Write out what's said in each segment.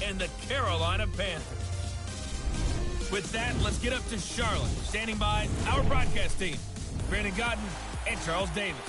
and the Carolina Panthers. With that, let's get up to Charlotte. Standing by, our broadcast team, Brandon Godden and Charles Davis.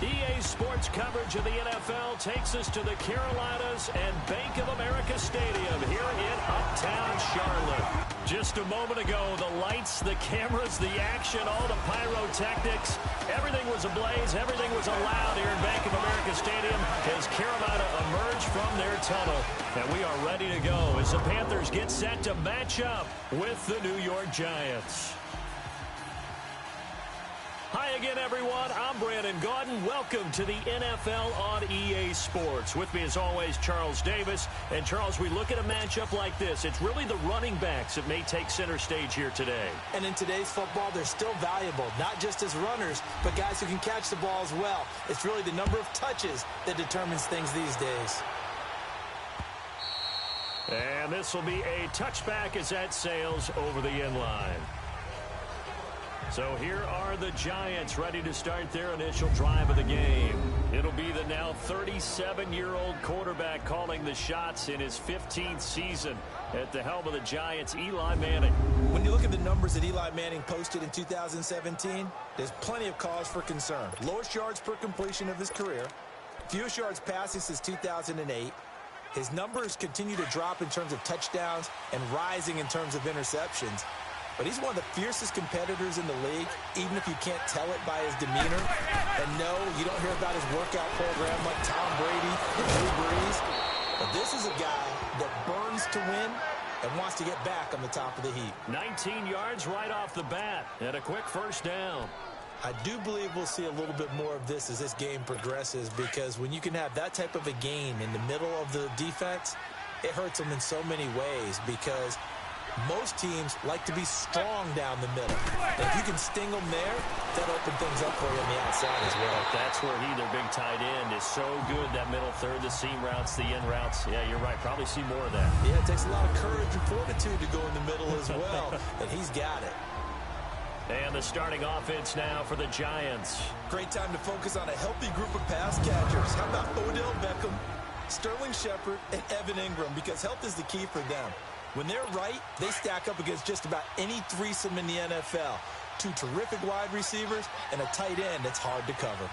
EA Sports coverage of the NFL takes us to the Carolinas and Bank of America Stadium here in Uptown Charlotte. Just a moment ago, the lights, the cameras, the action, all the pyrotechnics, everything was ablaze, everything was allowed here in Bank of America Stadium as Carolina emerged from their tunnel. And we are ready to go as the Panthers get set to match up with the New York Giants. Hi again, everyone. I'm Brandon Gaudin. Welcome to the NFL on EA Sports. With me, as always, Charles Davis. And, Charles, we look at a matchup like this. It's really the running backs that may take center stage here today. And in today's football, they're still valuable, not just as runners, but guys who can catch the ball as well. It's really the number of touches that determines things these days. And this will be a touchback as that sails over the end line. So here are the Giants ready to start their initial drive of the game. It'll be the now 37-year-old quarterback calling the shots in his 15th season at the helm of the Giants, Eli Manning. When you look at the numbers that Eli Manning posted in 2017, there's plenty of cause for concern. Lowest yards per completion of his career, fewest yards passing since 2008. His numbers continue to drop in terms of touchdowns and rising in terms of interceptions. But he's one of the fiercest competitors in the league, even if you can't tell it by his demeanor. And no, you don't hear about his workout program like Tom Brady and Drew Brees. But this is a guy that burns to win and wants to get back on the top of the heap. 19 yards right off the bat and a quick first down. I do believe we'll see a little bit more of this as this game progresses, because when you can have that type of a gain in the middle of the defense, it hurts them in so many ways, because most teams like to be strong down the middle. And if you can sting them there, that'll open things up for you on the outside as well. That's where their big tight end, is so good, that middle third, the seam routes, the in routes. Yeah, you're right. Probably see more of that. Yeah, it takes a lot of courage and fortitude to go in the middle as well, and he's got it. And the starting offense now for the Giants. Great time to focus on a healthy group of pass catchers. How about Odell Beckham, Sterling Shepard, and Evan Ingram? Because health is the key for them. When they're right, they stack up against just about any threesome in the NFL. Two terrific wide receivers and a tight end that's hard to cover.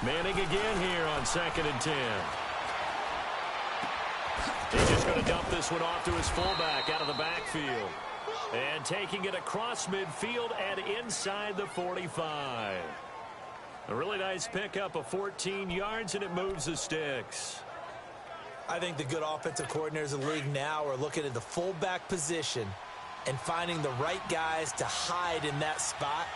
Manning again here on 2nd and 10. He's just going to dump this one off to his fullback out of the backfield. And taking it across midfield and inside the 45. A really nice pickup of 14 yards, and it moves the sticks. I think the good offensive coordinators in the league now are looking at the fullback position and finding the right guys to hide in that spot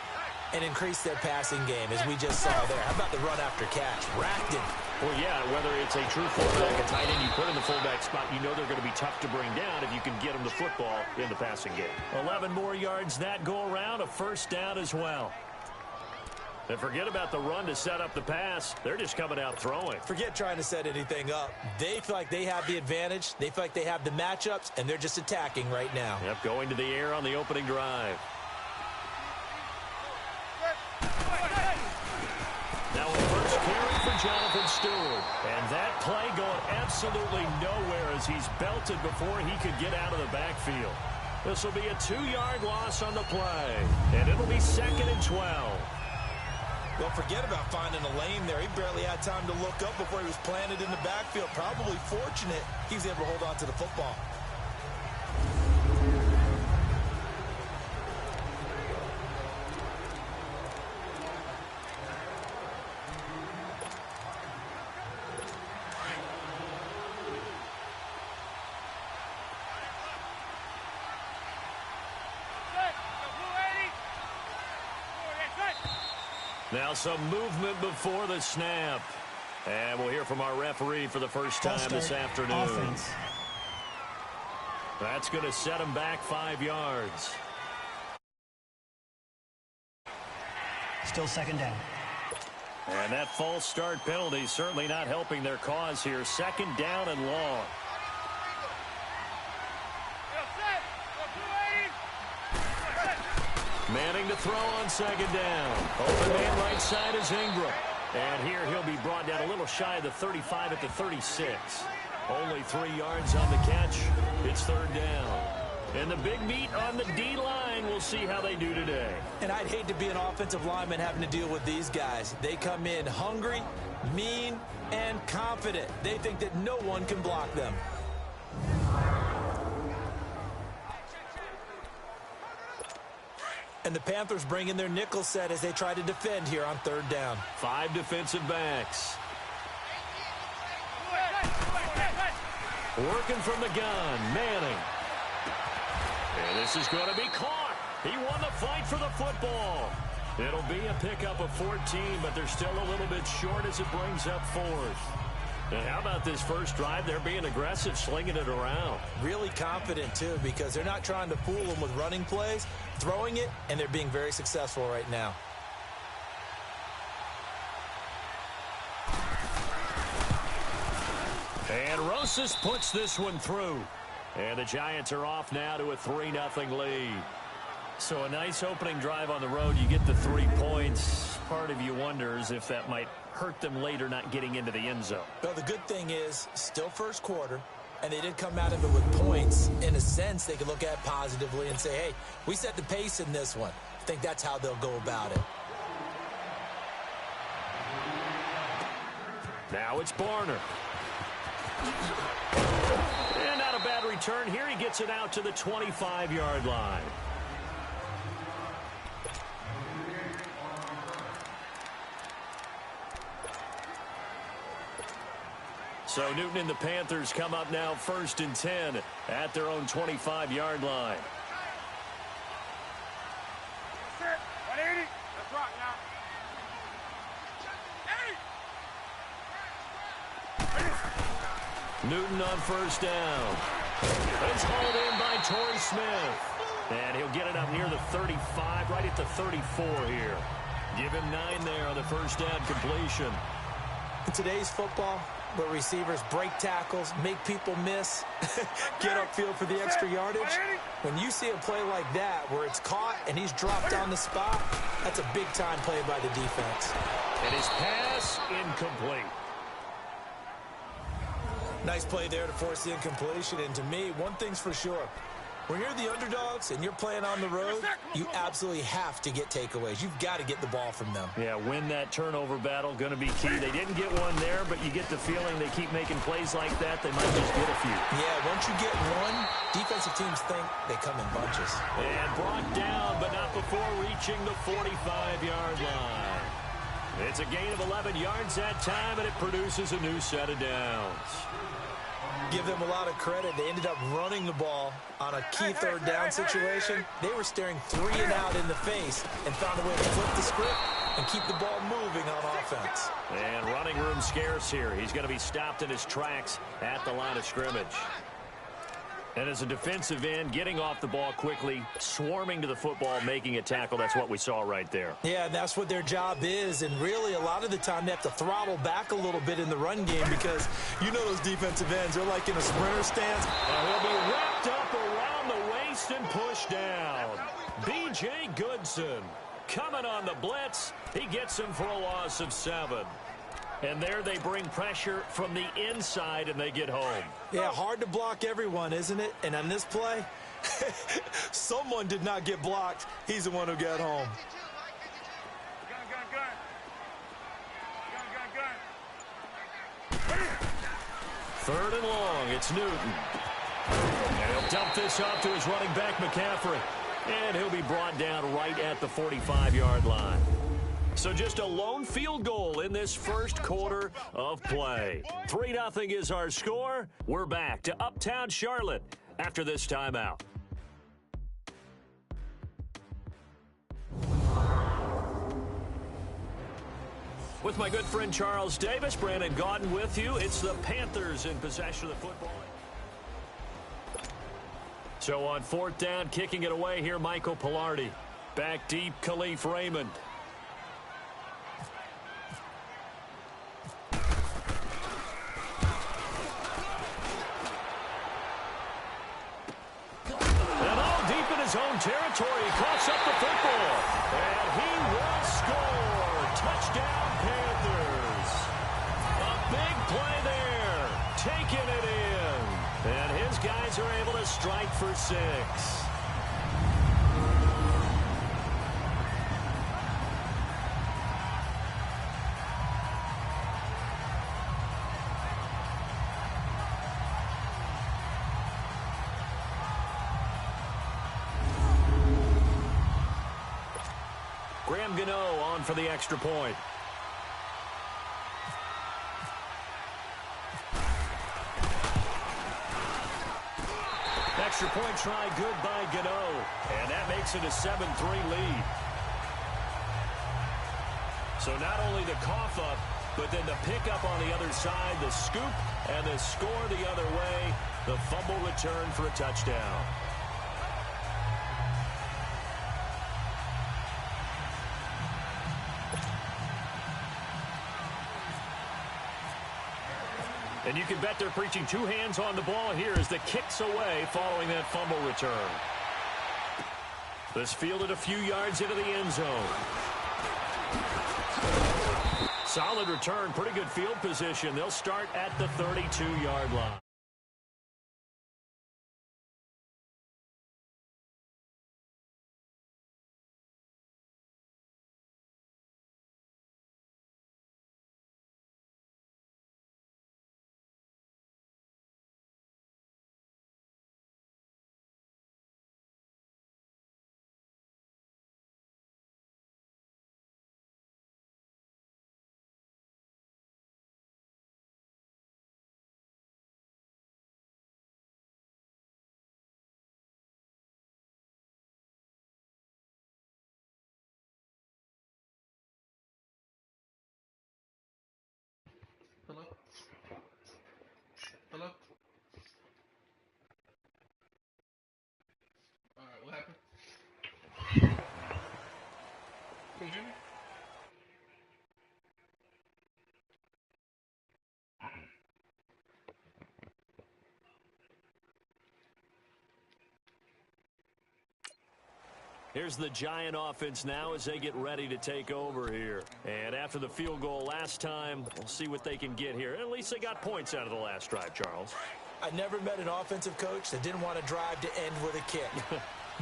and increase their passing game, as we just saw there. How about the run after catch? Racked him. Well, yeah, whether it's a true fullback, a tight end you put in the fullback spot, you know they're going to be tough to bring down if you can get them the football in the passing game. 11 more yards that go around, a first down as well. And forget about the run to set up the pass. They're just coming out throwing. Forget trying to set anything up. They feel like they have the advantage. They feel like they have the matchups, and they're just attacking right now. Yep, going to the air on the opening drive. Now a first carry for Jonathan Stewart. And that play going absolutely nowhere as he's belted before he could get out of the backfield. This will be a 2-yard loss on the play. And it'll be 2nd and 12. Well, forget about finding a lane there. He barely had time to look up before he was planted in the backfield. Probably fortunate he was able to hold on to the football. Now some movement before the snap. And we'll hear from our referee for the first time this afternoon. Offense. That's going to set him back 5 yards. Still 2nd down. And that false start penalty certainly not helping their cause here. 2nd down and long. Manning to throw on second down. Open man right side is Ingram. And here he'll be brought down a little shy of the 35 at the 36. Only 3 yards on the catch. It's third down. And the big meat on the D-line. We'll see how they do today. And I'd hate to be an offensive lineman having to deal with these guys. They come in hungry, mean, and confident. They think that no one can block them. And the Panthers bring in their nickel set as they try to defend here on third down. 5 defensive backs. Working from the gun, Manning. And this is going to be caught. He won the fight for the football. It'll be a pickup of 14, but they're still a little bit short as it brings up 4th. And how about this first drive? They're being aggressive, slinging it around. Really confident, too, because they're not trying to fool them with running plays, throwing it, and they're being very successful right now. And Rosas puts this one through. And the Giants are off now to a 3-0 lead. So a nice opening drive on the road. You get the 3 points. Part of you wonders if that might hurt them later not getting into the end zone. Well, the good thing is, still first quarter, and they did come out of it with points. In a sense, they could look at it positively and say, hey, we set the pace in this one. I think that's how they'll go about it. Now it's Barner. And not a bad return here. He gets it out to the 25-yard line. So Newton and the Panthers come up now 1st and 10 at their own 25-yard line. Newton on first down. It's hauled in by Torrey Smith. And he'll get it up near the 35, right at the 34 here. Give him 9 there on the first down completion. In today's football, where receivers break tackles, make people miss, get upfield for the extra yardage, when you see a play like that where it's caught and he's dropped on the spot, that's a big-time play by the defense. And his pass incomplete. Nice play there to force the incompletion. And to me, one thing's for sure. When you're the underdogs and you're playing on the road, you absolutely have to get takeaways. You've got to get the ball from them. Yeah, win that turnover battle, going to be key. They didn't get one there, but you get the feeling they keep making plays like that, they might just get a few. Yeah, once you get one, defensive teams think they come in bunches. And brought down, but not before reaching the 45-yard line. It's a gain of 11 yards that time, and it produces a new set of downs. Give them a lot of credit. They ended up running the ball on a key third down situation. They were staring 3 and out in the face and found a way to flip the script and keep the ball moving on offense. And running room scarce here. He's going to be stopped in his tracks at the line of scrimmage. And as a defensive end, getting off the ball quickly, swarming to the football, making a tackle, that's what we saw right there. Yeah, and that's what their job is. And really, a lot of the time, they have to throttle back a little bit in the run game because you know those defensive ends, they're like in a sprinter stance. And he'll be wrapped up around the waist and pushed down. B.J. Goodson coming on the blitz. He gets him for a loss of 7. And there they bring pressure from the inside, and they get home. Yeah, hard to block everyone, isn't it? And on this play, someone did not get blocked. He's the one who got home. Third and long, it's Newton. And he'll dump this off to his running back, McCaffrey. And he'll be brought down right at the 45-yard line. So just a lone field goal in this first quarter of play. 3-0 is our score. We're back to Uptown Charlotte after this timeout. With my good friend Charles Davis, Brandon Gaudin with you. It's the Panthers in possession of the football. So on 4th down, kicking it away here, Michael Pilardi. Back deep, Khalif Raymond. And all deep in his own own territory. He coughs up the football. And he will score. Touchdown, Panthers. A big play there. Taking it in. And his guys are able to strike for 6. On for the extra point. Extra point try good by Gano. And that makes it a 7-3 lead. So not only the cough up, but then the pickup on the other side, the scoop, and the score the other way. The fumble return for a touchdown. And you can bet they're preaching 2 hands on the ball here as the kick's away following that fumble return. This fielded a few yards into the end zone. Solid return, pretty good field position. They'll start at the 32-yard line. Hello? Hello? Alright, what happened? Can you hear me? Here's the Giant offense now as they get ready to take over here. And after the field goal last time, we'll see what they can get here. At least they got points out of the last drive, Charles. I never met an offensive coach that didn't want to drive to end with a kick.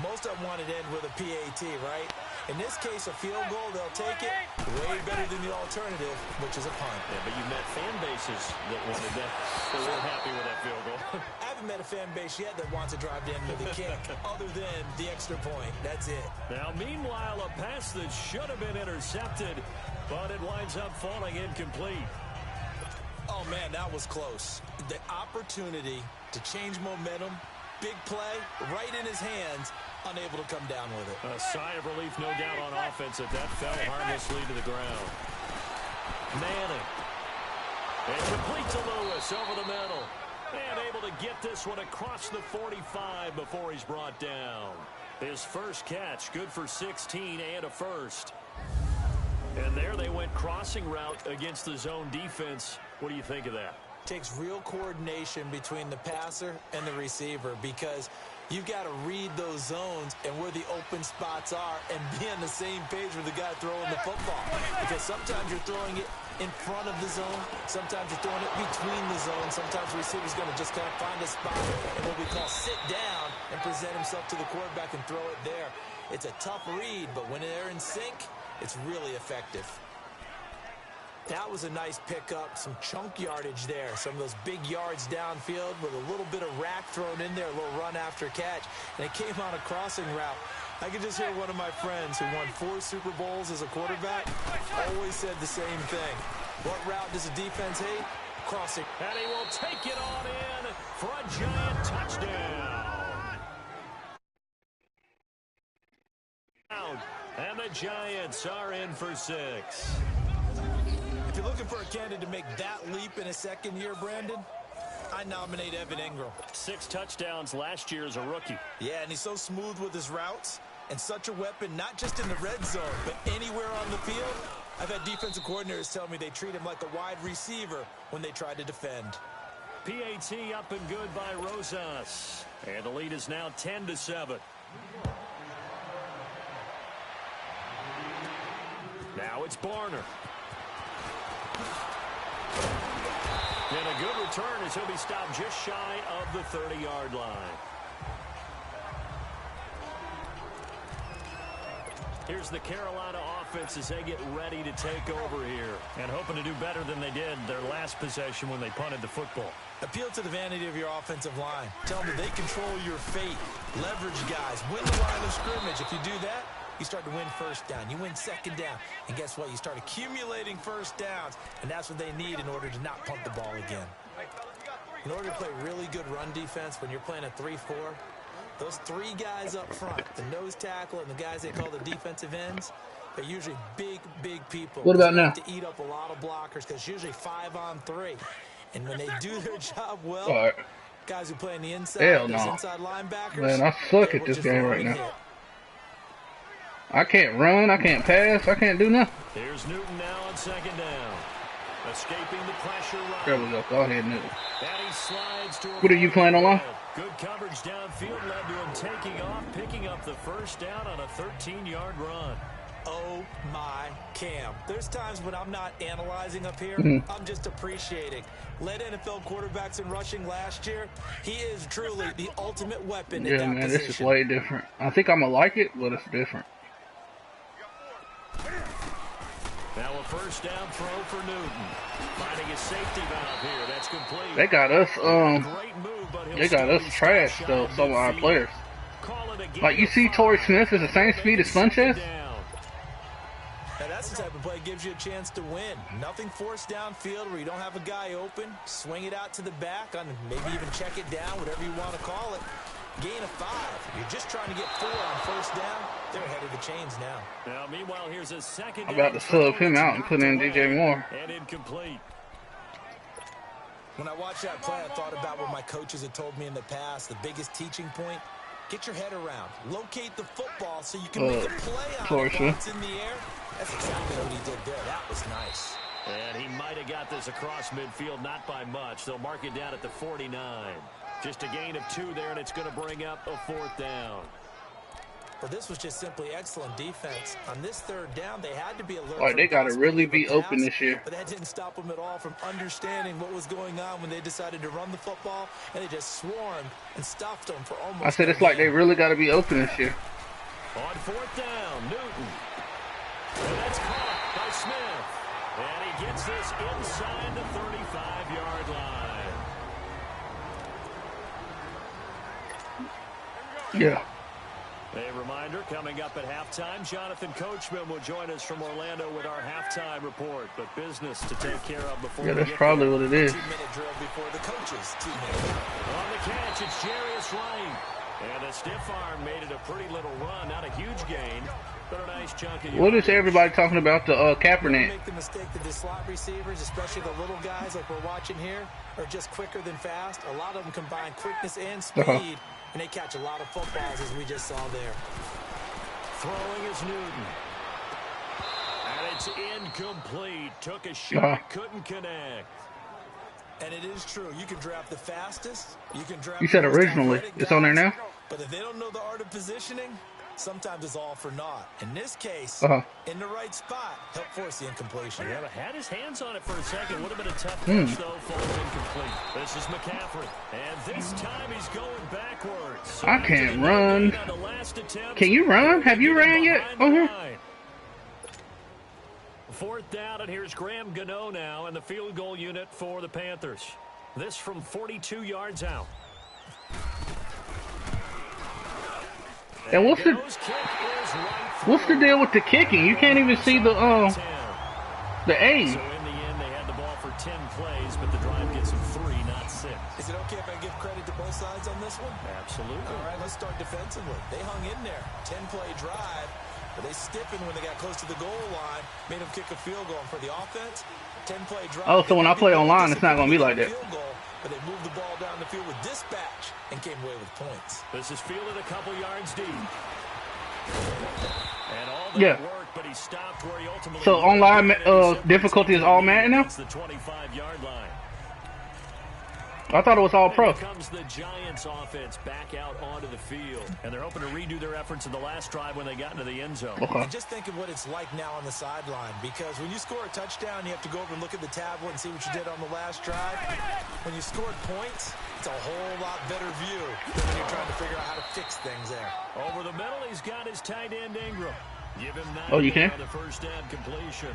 Most of them wanted to end with a PAT, right? In this case, a field goal, they'll take it way better than the alternative, which is a punt. Yeah, but you met fan bases that wanted that. They weren't happy with that field goal. I haven't met a fan base yet that wants to drive to end with a kick, other than the extra point. That's it. Now, meanwhile, a pass that should have been intercepted, but it winds up falling incomplete. Oh, man, that was close. The opportunity to change momentum, big play, right in his hands, unable to come down with it. A sigh of relief, no doubt, on offense that fell harmlessly to the ground. Manning. And complete to Lewis over the middle. And able to get this one across the 45 before he's brought down. His first catch, good for 16 and a first. And there they went crossing route against the zone defense. What do you think of that? Takes real coordination between the passer and the receiver because you've got to read those zones and where the open spots are and be on the same page with the guy throwing the football. Because sometimes you're throwing it in front of the zone. Sometimes you're throwing it between the zones. Sometimes the receiver's going to just kind of find a spot and what we call sit down and present himself to the quarterback and throw it there. It's a tough read, but when they're in sync, it's really effective. That was a nice pickup, some chunk yardage there. Some of those big yards downfield with a little bit of rack thrown in there, a little run after catch. And it came on a crossing route. I could just hear one of my friends who won 4 Super Bowls as a quarterback always said the same thing. What route does a defense hate? Crossing. And he will take it on in for a Giant touchdown. And the Giants are in for 6. If you're looking for a candidate to make that leap in his second year, Brandon, I nominate Evan Ingram. 6 touchdowns last year as a rookie. Yeah, and he's so smooth with his routes and such a weapon, not just in the red zone, but anywhere on the field. I've had defensive coordinators tell me they treat him like a wide receiver when they try to defend. PAT up and good by Rosas. And the lead is now 10-7. Now it's Barner. And a good return as he'll be stopped just shy of the 30-yard line. Here's the Carolina offense as they get ready to take over here. And hoping to do better than they did their last possession when they punted the football. Appeal to the vanity of your offensive line. Tell them that they control your fate. Leverage guys. Win the line of scrimmage. If you do that, you start to win first down. You win second down. And guess what? You start accumulating first downs. And that's what they need in order to not punt the ball again. In order to play really good run defense when you're playing a 3-4, those three guys up front, the nose tackle and the guys they call the defensive ends, they're usually big people. What about now? To eat up a lot of blockers because it's usually 5-on-3. And when they do their job well, guys who play on the inside, inside linebackers, man, I suck at this game right now. I can't run, I can't pass, I can't do nothing. Here's Newton now on second down. Escaping the pressure run. There we go. Go ahead, Newton. And he slides to What are you playing online? Good coverage downfield led to him taking off, picking up the first down on a 13-yard run. Oh my Cam. There's times when I'm not analyzing up here. I'm just appreciating. Led NFL quarterbacks in rushing last year. He is truly the ultimate weapon in that man, position. this is way different. I think I'm going to like it, but it's different. Now a first down throw for Newton. Finding a safety valve here. That's complete. They got us, Great move, but they got us trashed, though, some of our players. Like, you see Torrey Smith is the same speed as Funchess? Now that's the type of play that gives you a chance to win. Nothing forced downfield where you don't have a guy open. Swing it out to the back, on maybe even check it down, whatever you want to call it. Gain of 5. You're just trying to get 4 on first down. They're ahead of the chains now. Now, meanwhile, here's a second. I'm about to sub him out and put in DJ Moore. And incomplete. When I watched that play, I thought about what my coaches had told me in the past. The biggest teaching point: get your head around, locate the football so you can make a play on it while it's in the air. That's exactly what he did there. That was nice. And he might have got this across midfield, not by much. They'll mark it down at the 49. Just a gain of 2 there, and it's going to bring up a 4th down. But this was just simply excellent defense. On this 3rd down, they had to be alert. Like, they got to really be open this year. But that didn't stop them at all from understanding what was going on when they decided to run the football, and they just swarmed and stuffed them for almost. I said it's like they really got to be open this year. On 4th down, Newton. And that's caught by Smith. And he gets this inside the 35-yard line. Yeah. A reminder, coming up at halftime, Jonathan Coachman will join us from Orlando with our halftime report. But business to take care of before we that's get probably there. what it is. 2-minute drill before the coaches. 2-minute. On the catch, it's Jarius Wright. And a stiff arm made it a pretty little run. Not a huge gain, but a nice chunk of What is everybody talking about the Kaepernick? Make the mistake that the slot receivers, especially the little guys like we're watching here, are just quicker than fast. A lot of them combine quickness and speed, and they catch a lot of footballs, as we just saw there. Throwing is Newton. And it's incomplete. Took a shot, couldn't connect. And it is true. You can draft the fastest. You can draft. You said originally. It's on there now? But if they don't know the art of positioning, sometimes it's all for naught. In this case, in the right spot, help force the incompletion. Yeah, but had his hands on it for a second. Would have been a tough catch, though. Falls incomplete. This is McCaffrey. And this time he's going backwards. So I can't run. Can you run? Have you ran yet? Fourth down, and here's Graham Gano now in the field goal unit for the Panthers. This from 42 yards out. And what's the deal with the kicking? You can't even see the aim. So in the end, they had the ball for 10 plays, but the drive gets them 3, not 6. Is it okay if I give credit to both sides on this one? Absolutely. All right, let's start defensively. They hung in there. 10-play drive. But they stiffened when they got close to the goal line, made them kick a field goal. And for the offense, 10-play drive. Oh, so when I play online, it's not going to be like that. But they moved the ball down the field with dispatch and came away with points. This is fielded a couple yards deep. And all that work, but he stopped where he ultimately. So online difficulty is all Madden now? It's the 25-yard line. I thought it was all pro. Here comes the Giants offense back out onto the field. And they're hoping to redo their efforts in the last drive when they got into the end zone. Okay. And just think of what it's like now on the sideline, because when you score a touchdown, you have to go over and look at the tablet and see what you did on the last drive. When you scored points, it's a whole lot better view than when you're trying to figure out how to fix things there. Over the middle, he's got his tight end Ingram. Give him 9 you can? on the first down completion.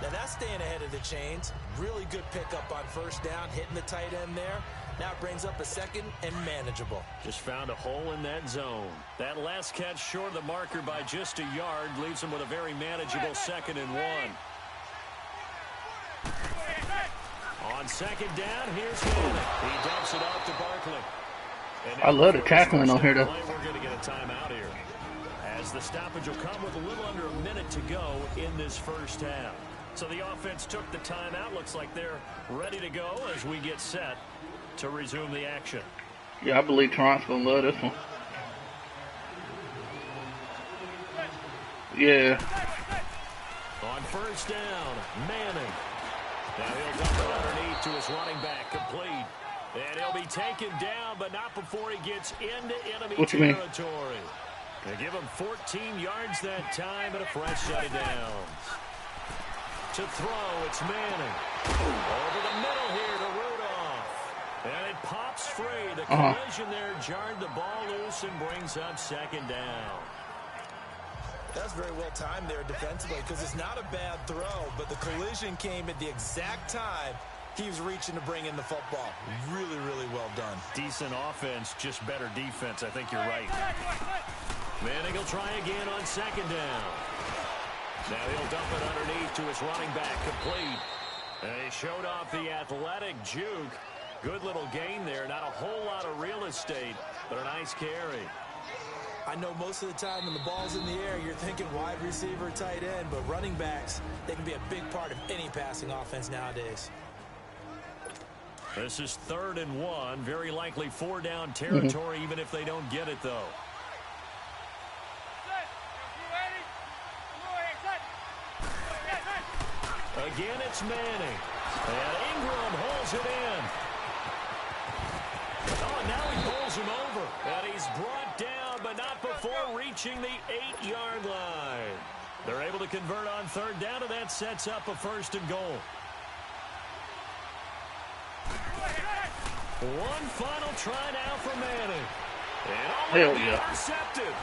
Now that's staying ahead of the chains. Really good pickup on first down, hitting the tight end there. Now it brings up a second and manageable. Just found a hole in that zone. That last catch short of the marker by just a yard leaves him with a very manageable 2nd and 1. On second down, here's Madden. He dumps it off to Barkley. I love the tackling on here, though. We're going to get a timeout here, as the stoppage will come with a little under a minute to go in this first half. So the offense took the timeout. Looks like they're ready to go as we get set to resume the action. Yeah, I believe Toronto's going to love this one. Yeah. On first down, Manning. Now he'll dump it underneath to his running back, complete. And he'll be taken down, but not before he gets into enemy territory. They give him 14 yards that time and a fresh set of downs. To throw, it's Manning. Over the middle here to Rudolph. And it pops free. The collision there jarred the ball loose and brings up 2nd down. That's very well timed there defensively, because it's not a bad throw, but the collision came at the exact time he was reaching to bring in the football. Really, really well done. Decent offense, just better defense. I think you're right. Manning will try again on 2nd down. Now he'll dump it underneath to his running back, complete. And he showed off the athletic juke. Good little gain there. Not a whole lot of real estate, but a nice carry. I know most of the time when the ball's in the air, you're thinking wide receiver, tight end, but running backs, they can be a big part of any passing offense nowadays. This is 3rd and 1. Very likely 4-down territory, even if they don't get it, though. Again, it's Manning. And Ingram holds it in. Oh, now he pulls him over. And he's brought down, but not before reaching the 8-yard line. They're able to convert on 3rd down, and that sets up a 1st and goal. One final try now for Manning. And intercepted.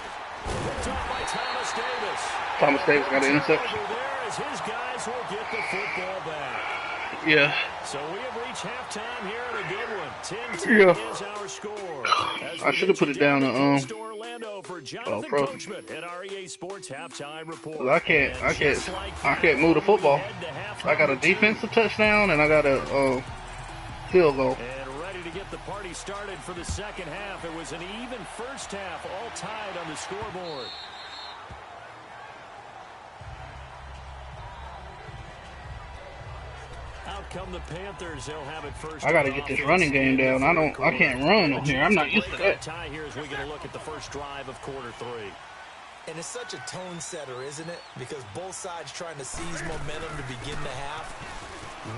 Picked up by Thomas Davis. Thomas Davis got an interception. There as his guys will get the football back. Yeah. So we have reached halftime here in a good one. 10-10 is our score. I should have put it down to Orlando for Jonathan pro. Coachman at REA Sports Halftime Report. I can't move the football. I got a defensive touchdown and I got a field goal. And ready to get the party started for the second half. It was an even first half, all tied on the scoreboard. Out come the Panthers. They'll have it first. I got to get this running game down. I can't run on here. I'm not used to that. Tie here as we get a look at the first drive of quarter 3. And it's such a tone setter, isn't it? Because both sides trying to seize momentum to begin the half.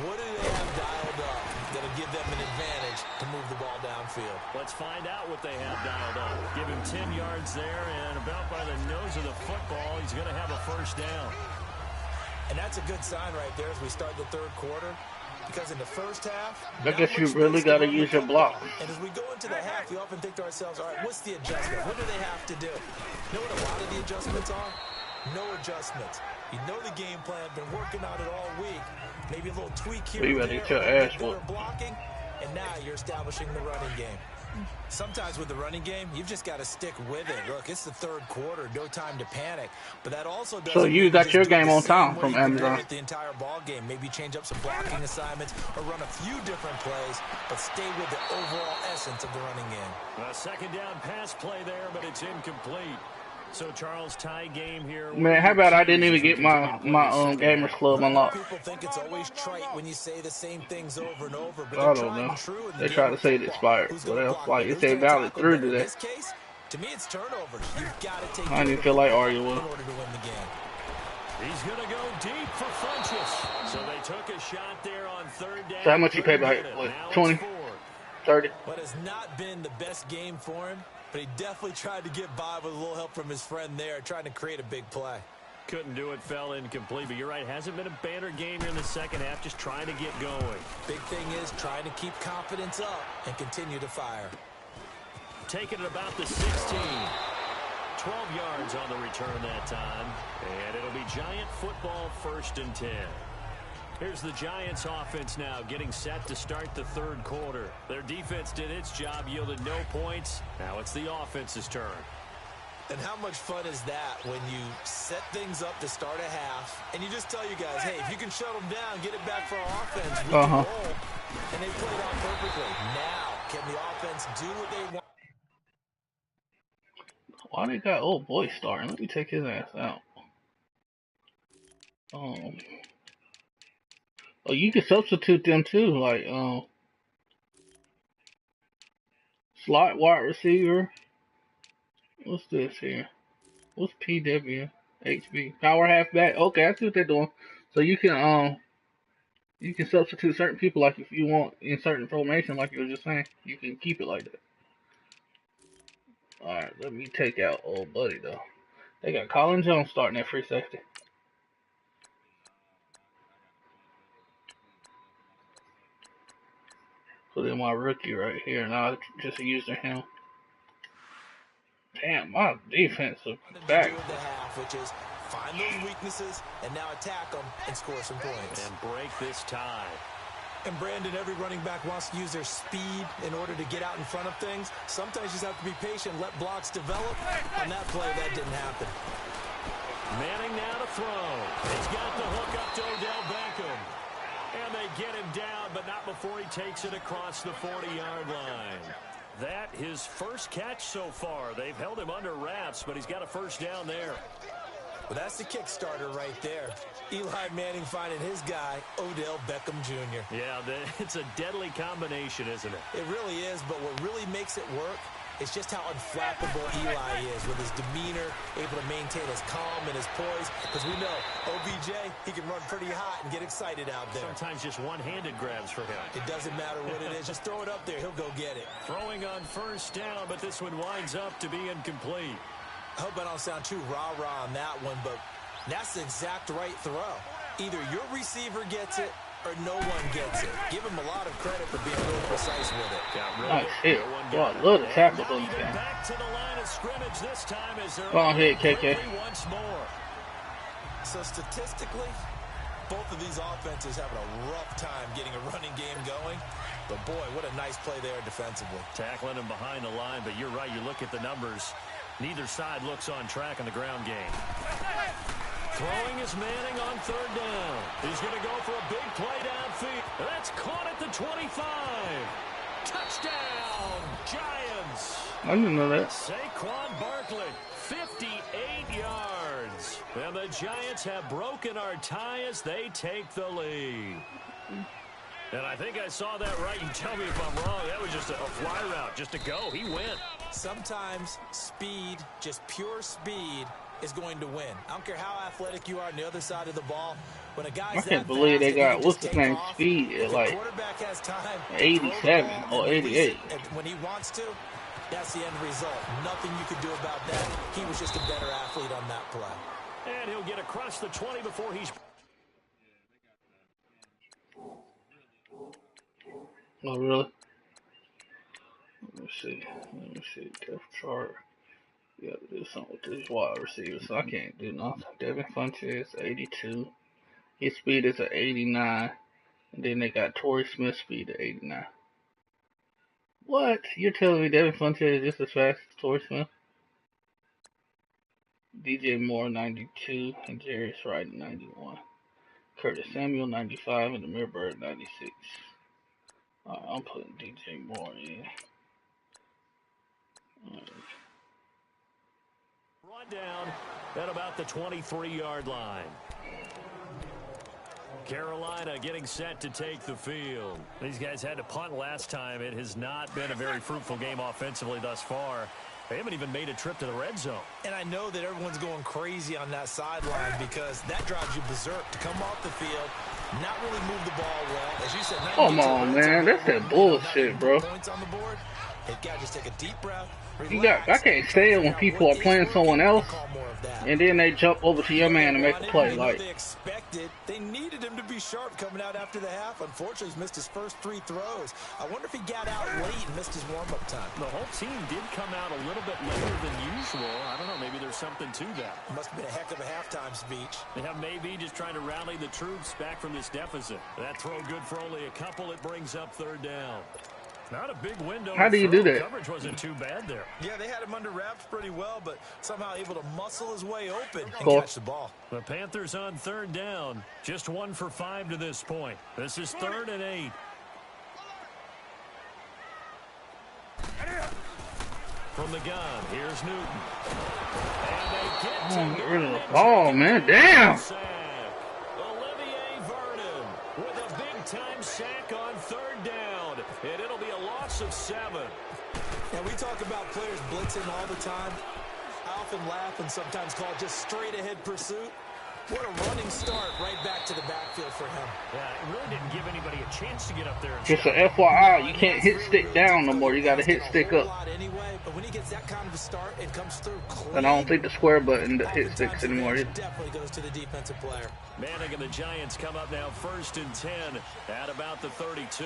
What do they have dialed up that'll give them an advantage to move the ball downfield? Let's find out what they have dialed up. Give him 10 yards there, and about by the nose of the football, he's going to have a first down. And that's a good sign right there as we start the 3rd quarter. Because in the first half, I guess you really got to use your block. And as we go into the half, we often think to ourselves, all right, what's the adjustment? What do they have to do? You know what a lot of the adjustments are? No adjustments. You know the game plan, been working on it all week. Maybe a little tweak here You and gotta there, get your ass whooped. blocking, and now you're establishing the running game. Sometimes with the running game, you've just got to stick with it. Look, it's the 3rd quarter, no time to panic. But that also doesn't So you got your game on time from Amazon. the entire ball game. Maybe change up some blocking assignments or run a few different plays, but stay with the overall essence of the running game. A 2nd down pass play there, but it's incomplete. So Charles, tie game here. Man, how about I didn't even get my Gamers Club unlocked? People think it's always trite when you say the same things over and over, but I don't know. They try to say it expired. What else? Like, it said valid through today. In this case, to me, it's turnovers. You've got to take I didn't feel like arguing with in him. order to win the game. He's going to go deep for Funchess. So they took a shot there on third down. So how much you pay by, what, 20, 30? What has not been the best game for him, but he definitely tried to get by with a little help from his friend there, trying to create a big play. Couldn't do it, fell incomplete, but you're right. Hasn't been a banner game here in the second half, just trying to get going. Big thing is trying to keep confidence up and continue to fire. Taking it about the 16. 12 yards on the return that time. And it'll be Giant football 1st and 10. Here's the Giants offense now getting set to start the third quarter. Their defense did its job, yielded no points. Now it's the offense's turn. And how much fun is that when you set things up to start a half and you just tell you guys, hey, if you can shut them down, get it back for our offense, we can roll. And they played out perfectly. Now, can the offense do what they want? Why they got old boy starting? Let me take his ass out. Oh, you can substitute them too, like slot wide receiver. What's this here? What's PW? HB power halfback. Okay, I see what they're doing. So you can substitute certain people, like if you want in certain formation, like you were just saying, you can keep it like that. Alright, let me take out old buddy though. They got Colin Jones starting at free safety. Put in my rookie right here, and I'll just use him. Damn, my defensive back. The half, which is find those weaknesses and now attack them and score some points. And break this tie. And Brandon, every running back wants to use their speed in order to get out in front of things. Sometimes you just have to be patient, let blocks develop. On that play, that didn't happen. Manning now to throw. He's got the hook up to Odell Beckham. And they get him down, but not before he takes it across the 40-yard line. That his first catch so far. They've held him under wraps, but he's got a first down there. Well, that's the kickstarter right there. Eli Manning finding his guy, Odell Beckham Jr. Yeah, it's a deadly combination, isn't it? It really is, but what really makes it work is just how unflappable Eli is with his demeanor, able to maintain his calm and his poise. Because we know, OBJ, he can run pretty hot and get excited out there. Sometimes just one-handed grabs for him. It doesn't matter what it is. Just throw it up there. He'll go get it. Throwing on first down, but this one winds up to be incomplete. I hope I don't sound too rah-rah on that one, but that's the exact right throw. Either your receiver gets it or no one gets it. Give him a lot of credit for being real precise with it. Nice hit. Boy, I love the tackles on this game. Back to the line of scrimmage this time as they're go on hit, KK. Once more. So statistically, both of these offenses having a rough time getting a running game going. But boy, what a nice play there defensively. Tackling him behind the line, but you're right. You look at the numbers. Neither side looks on track in the ground game. Throwing is Manning on third down. He's going to go for a big play downfield. That's caught at the 25. Touchdown, Giants. I didn't know that. Saquon Barkley, 58 yards. And the Giants have broken our tie as they take the lead. And I think I saw that right. You tell me if I'm wrong. That was just a fly route, just to go. He went. Sometimes speed, just pure speed, is going to win. I don't care how athletic you are on the other side of the ball. When a guy's I can't believe they got, what's his name, speed at like quarterback has time, 87 or 88. When he wants to, that's the end result. Nothing you could do about that. He was just a better athlete on that play. And he'll get across the 20 before he's... Oh, really? Let me see. Depth chart. You got to do something with these wide receivers. So I can't do nothing. Devin Funchess, 82. His speed is at 89. And then they got Torrey Smith's speed at 89. What? You're telling me Devin Funchess is just as fast as Torrey Smith? DJ Moore, 92. And Jarius Wright, 91. Curtis Samuel, 95. And Demir Bird, 96. Alright, I'm putting DJ Moore in. Alright. Run down at about the 23-yard line. Carolina getting set to take the field. These guys had to punt last time. It has not been a very fruitful game offensively thus far. They haven't even made a trip to the red zone. And I know that everyone's going crazy on that sideline because that drives you berserk to come off the field Not really moved the ball well. As you said, Come on, man. That's that bullshit, bro. Points on the board. They've got to just take a deep breath. I can't stand when people are playing someone else and then they jump over to your man and make a play. Like, they expected, they needed him to be sharp coming out after the half. Unfortunately, he's missed his first 3 throws. I wonder if he got out late and missed his warm-up time. The whole team did come out a little bit later than usual. I don't know, maybe there's something to that. Must have been a heck of a halftime speech. Yeah, maybe just trying to rally the troops back from this deficit. That throw good for only a couple. It brings up 3rd down. Not a big window. How do you do that? Coverage wasn't too bad there. Yeah, they had him under wraps pretty well, but somehow able to muscle his way open and catch the ball. The Panthers on 3rd down. Just 1 for 5 to this point. This is 3rd and 8. From the gun, here's Newton. And they get to get rid of the ball, man. Damn. Olivier Vernon with a big-time sack on 3rd down. And it'll be a loss of 7. And we talk about players blitzing all the time. I often laugh and sometimes call it just straight-ahead pursuit. What a running start right back to the backfield for him. Yeah, it really didn't give anybody a chance to get up there. Just an FYI, you can't hit stick down no more. You got to hit stick up. Anyway, but when he gets that kind of a start and comes through clean, and I don't think the square button hit sticks anymore. Definitely goes to the defensive player. Manning and the Giants come up now 1st and 10 at about the 32.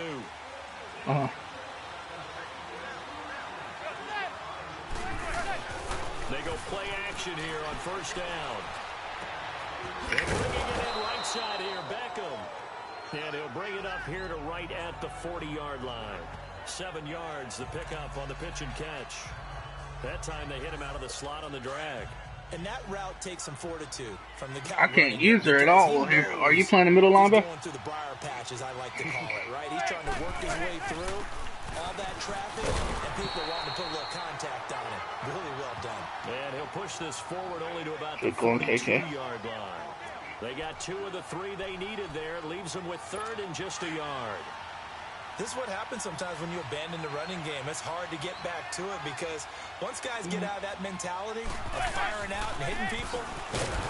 They go play action here on 1st down. They're bringing it in right side here, Beckham. And he'll bring it up here to right at the 40-yard line. 7 yards, the pickup on the pitch and catch. That time they hit him out of the slot on the drag. And that route takes some fortitude from the guy. I can't use her at all here. Are you playing the middle linebacker? Going through the briar patches, I like to call it, right? He's trying to work his way through all that traffic, and people want to put a little contact on it. Really well done. And he'll push this forward only to about Good the going, 42-yard line. They got 2 of the 3 they needed there. It leaves them with 3rd and just a yard. This is what happens sometimes when you abandon the running game. It's hard to get back to it because once guys get out of that mentality of firing out and hitting people,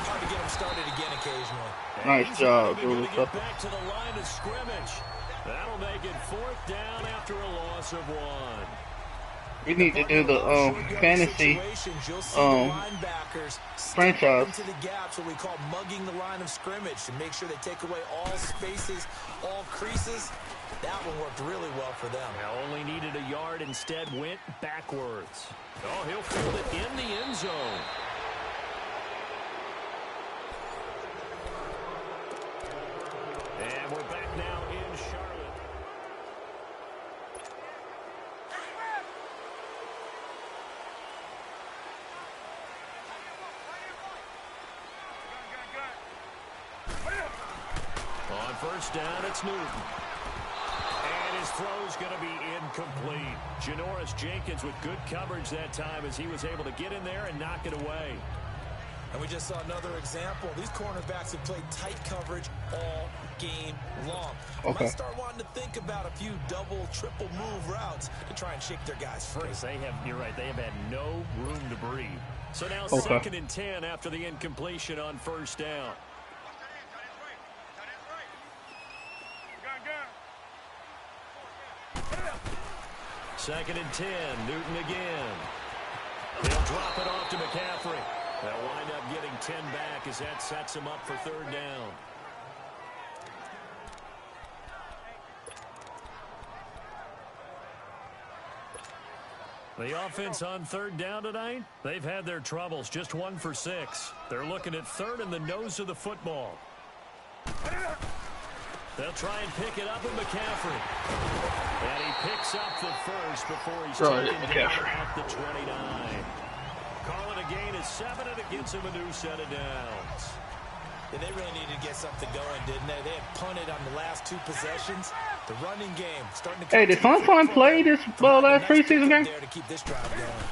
hard to get them started again occasionally. Nice job, Bruce. Get back to the line of scrimmage. That'll make it 4th down after a loss of 1. We need to do the fantasy franchise. Into the gaps, what we call mugging the line of scrimmage, to make sure they take away all spaces, all creases. That one worked really well for them. Now only needed a yard, instead went backwards. Oh, he'll field it in the end zone. And we're back now in Charlotte. On 1st down, it's Newton. And his throw's going to be incomplete. Janoris Jenkins with good coverage that time as he was able to get in there and knock it away. And we just saw another example. These cornerbacks have played tight coverage all game long. Okay. Might start wanting to think about a few double, triple move routes to try and shake their guys free. They have, you're right, they have had no room to breathe. So now 2nd and 10 after the incompletion on 1st down. Second and 10, Newton again. They'll drop it off to McCaffrey. They'll wind up getting 10 back as that sets him up for 3rd down. The offense on 3rd down tonight, they've had their troubles, just 1 for 6. They're looking at 3rd in the nose of the football. They'll try and pick it up with McCaffrey. And he picks up the first before he's taken down at the 29. Calling a gain of 7, and it gets him a new set of downs. Yeah, they really needed to get something going, didn't they? They had punted on the last 2 possessions. The running game starting to. Hey, did Fun play this last preseason game? There to keep this drive going.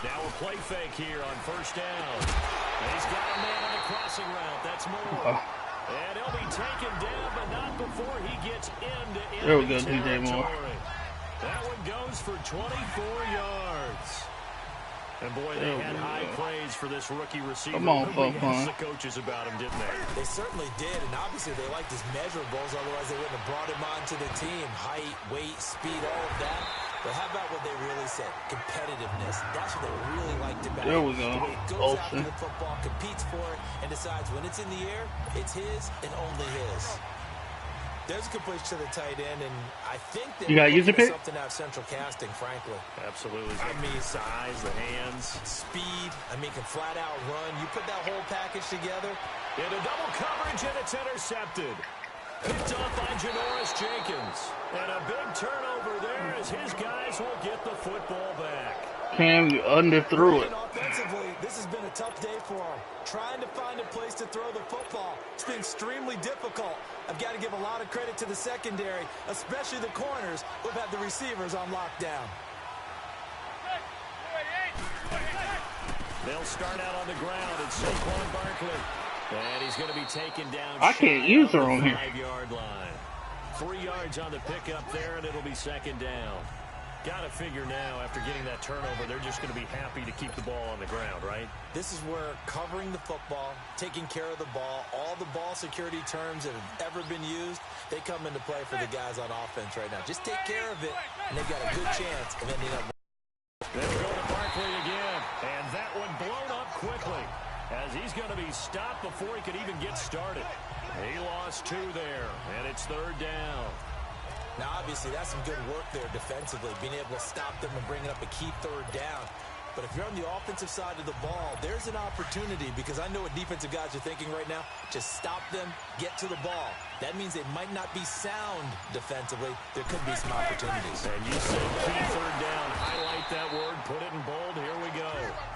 Now a play fake here on 1st down. And he's got a man on a crossing route. That's Moore. And he'll be taken down, but not before he gets into there we go, DJ Moore. That one goes for 24 yards. And boy, they had high praise for this rookie receiver. Come on, We folks. asked the coaches about him, didn't they? They certainly did, and obviously they liked his measurables, otherwise they wouldn't have brought him onto the team. Height, weight, speed, all of that. But how about what they really said? Competitiveness. That's what they really liked about him. There we go. The way he goes after the football, competes for it, and decides when it's in the air, it's his and only his. There's a completion to the tight end, and I think that you got user pick? Something out of central casting, frankly. Absolutely. I mean, size, the hands, speed. I mean, can flat out run. You put that whole package together. Into double coverage, and it's intercepted. Picked off by Janoris Jenkins. And a big turnover there as his guys will get the football back. Cam, you underthrew it. Offensively, this has been a tough day for him. Trying to find a place to throw the football. It's been extremely difficult. I've got to give a lot of credit to the secondary, especially the corners who've had the receivers on lockdown. They'll start out on the ground. It's Saquon Barkley. And he's going to be taken down. I can't use her on here. 5-yard line. 3 yards on the pickup there, and it'll be second down. Got to figure now, after getting that turnover, they're just going to be happy to keep the ball on the ground, right? This is where covering the football, taking care of the ball, all the ball security terms that have ever been used, they come into play for the guys on offense right now. Just take care of it, and they've got a good chance of ending up. Then we go to Barkley again, and that one blown up quickly as he's going to be stopped before he could even get started. He lost 2 there, and it's third down. Now, obviously, that's some good work there defensively, being able to stop them and bringing up a key third down. But if you're on the offensive side of the ball, there's an opportunity, because I know what defensive guys are thinking right now. Just stop them, get to the ball. That means they might not be sound defensively. There could be some opportunities. And you said key third down. Highlight that word, put it in bold. Here we go.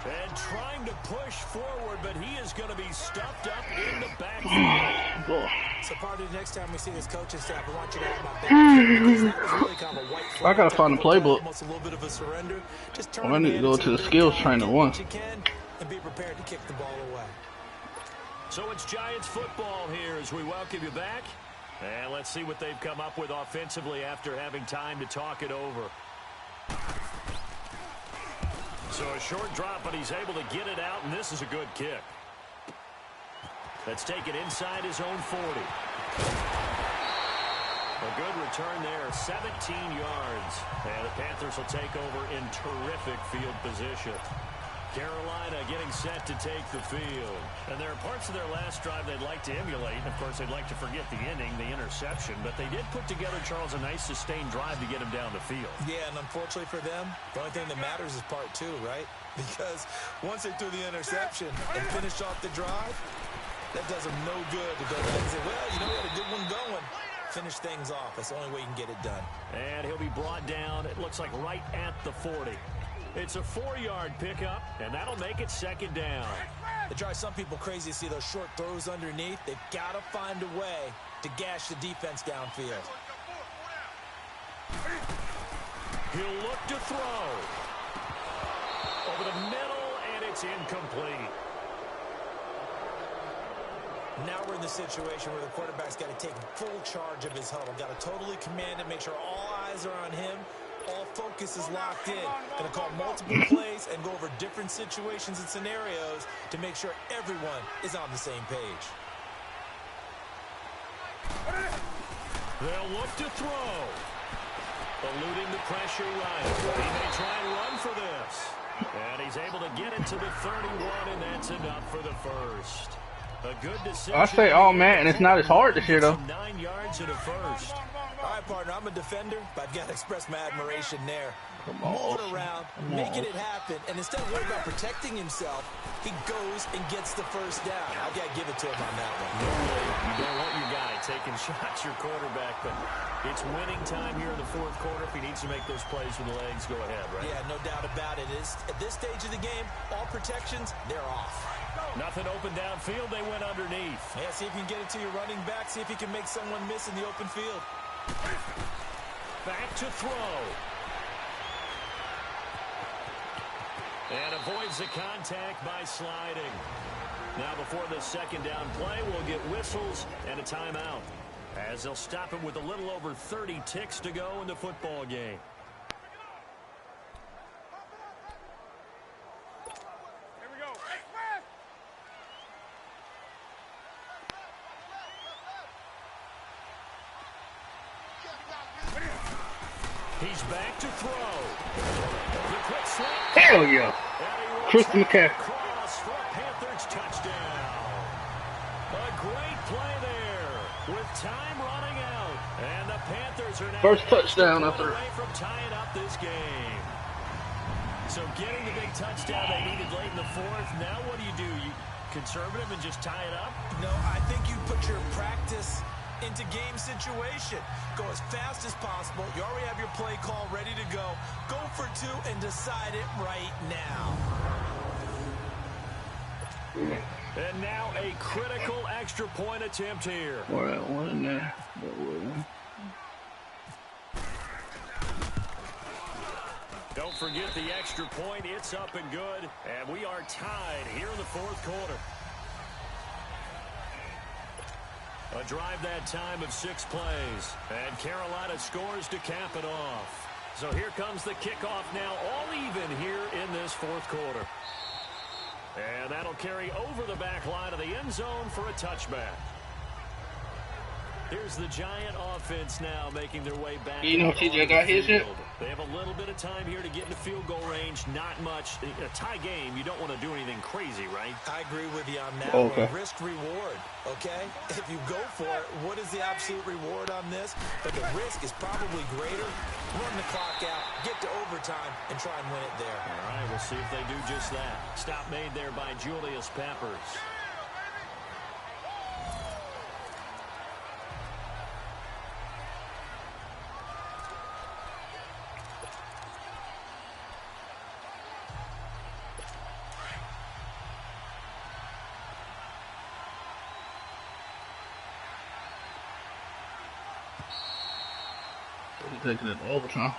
And trying to push forward, but he is going to be stuffed up in the backfield. So part of the next time we see this coaching staff, I want you to have my back. Because that was really kind of a white flag. I gotta find the playbook. Almost a little bit of a surrender. Just turn I need to go to the skills trainer one. you can and be prepared to kick the ball away. So it's Giants football here as we welcome you back. And let's see what they've come up with offensively after having time to talk it over. So a short drop, but he's able to get it out, and this is a good kick. Let's take it inside his own 40. A good return there, 17 yards. And the Panthers will take over in terrific field position. Carolina getting set to take the field. And there are parts of their last drive they'd like to emulate. Of course, they'd like to forget the inning, the interception. But they did put together, Charles, a nice sustained drive to get him down the field. Yeah, and unfortunately for them, the only thing that matters is part 2, right? Because once they threw the interception and finished off the drive, that does them no good to go back and say, well, you know, we had a good one going. Finish things off. That's the only way you can get it done. And he'll be brought down, it looks like right at the 40. It's a 4-yard pickup, and that'll make it second down. It drives some people crazy to see those short throws underneath. They've got to find a way to gash the defense downfield. He'll look to throw. Over the middle, and it's incomplete. Now we're in the situation where the quarterback's got to take full charge of his huddle. Got to totally command it, make sure all eyes are on him. All focus is locked in. Going to call multiple plays and go over different situations and scenarios to make sure everyone is on the same page. They'll look to throw. Eluding the pressure right. He may try and run for this. And he's able to get it to the 31, and that's enough for the first. A good decision. I say all Madden, it's not as hard this year, though. 9 yards and a first. All right, partner, I'm a defender, but I've got to express my admiration there. Come on. Moving around, making it happen, and instead of worrying about protecting himself, he goes and gets the first down. I've got to give it to him on that one. Normally, you don't want your guy taking shots, your quarterback, but it's winning time here in the fourth quarter. If he needs to make those plays with the legs, go ahead, right? Yeah, no doubt about it. At this stage of the game, all protections, they're off. Nothing open downfield, they went underneath. Yeah, see if you can get it to your running back, see if you can make someone miss in the open field. Back to throw. And avoids the contact by sliding. Now before the second down play, we'll get whistles and a timeout, as they'll stop him with a little over 30 ticks to go in the football game. He's back to throw. The quick slip. Hell yeah. Christian McCaffrey. Cross for a Panthers touchdown. A great play there with time running out. And the Panthers are now First touchdown after away from tying up this game. So getting the big touchdown they needed late in the fourth. Now what do? You conservative and just tie it up? No, I think you put your practice into game situation. Go as fast as possible. You already have your play call ready to go. Go for two and decide it right now. And now a critical extra point attempt here. All right, one in there. Don't forget the extra point. It's up and good. And we are tied here in the fourth quarter. A drive that time of 6 plays. And Carolina scores to cap it off. So here comes the kickoff now, all even here in this fourth quarter. And that'll carry over the back line of the end zone for a touchback. Here's the Giant offense now making their way back. You know TJ got his yet? They have a little bit of time here to get into field goal range. Not much. A tie game, you don't want to do anything crazy, right? I agree with you on that. Okay. Risk reward, okay? If you go for it, what is the absolute reward on this? But the risk is probably greater. Run the clock out, get to overtime, and try and win it there. All right, we'll see if they do just that. Stop made there by Julius Peppers. Taking it overtime.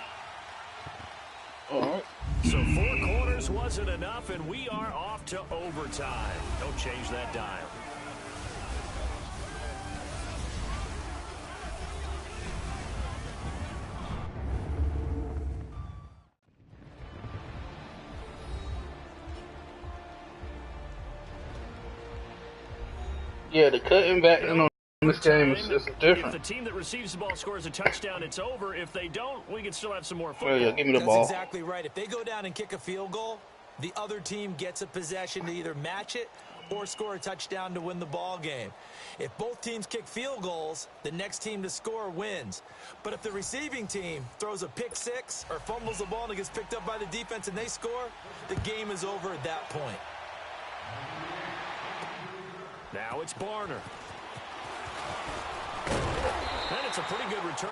All right. So 4 quarters wasn't enough, and we are off to overtime. Don't change that dial. Yeah, the cutting back on this game is different. If the team that receives the ball scores a touchdown, it's over. If they don't, we can still have some more football. Well, yeah, give me the ball. That's exactly right. If they go down and kick a field goal, the other team gets a possession to either match it or score a touchdown to win the ball game. If both teams kick field goals, the next team to score wins. But if the receiving team throws a pick six or fumbles the ball and it gets picked up by the defense and they score, the game is over at that point. Now it's Barner. And it's a pretty good return.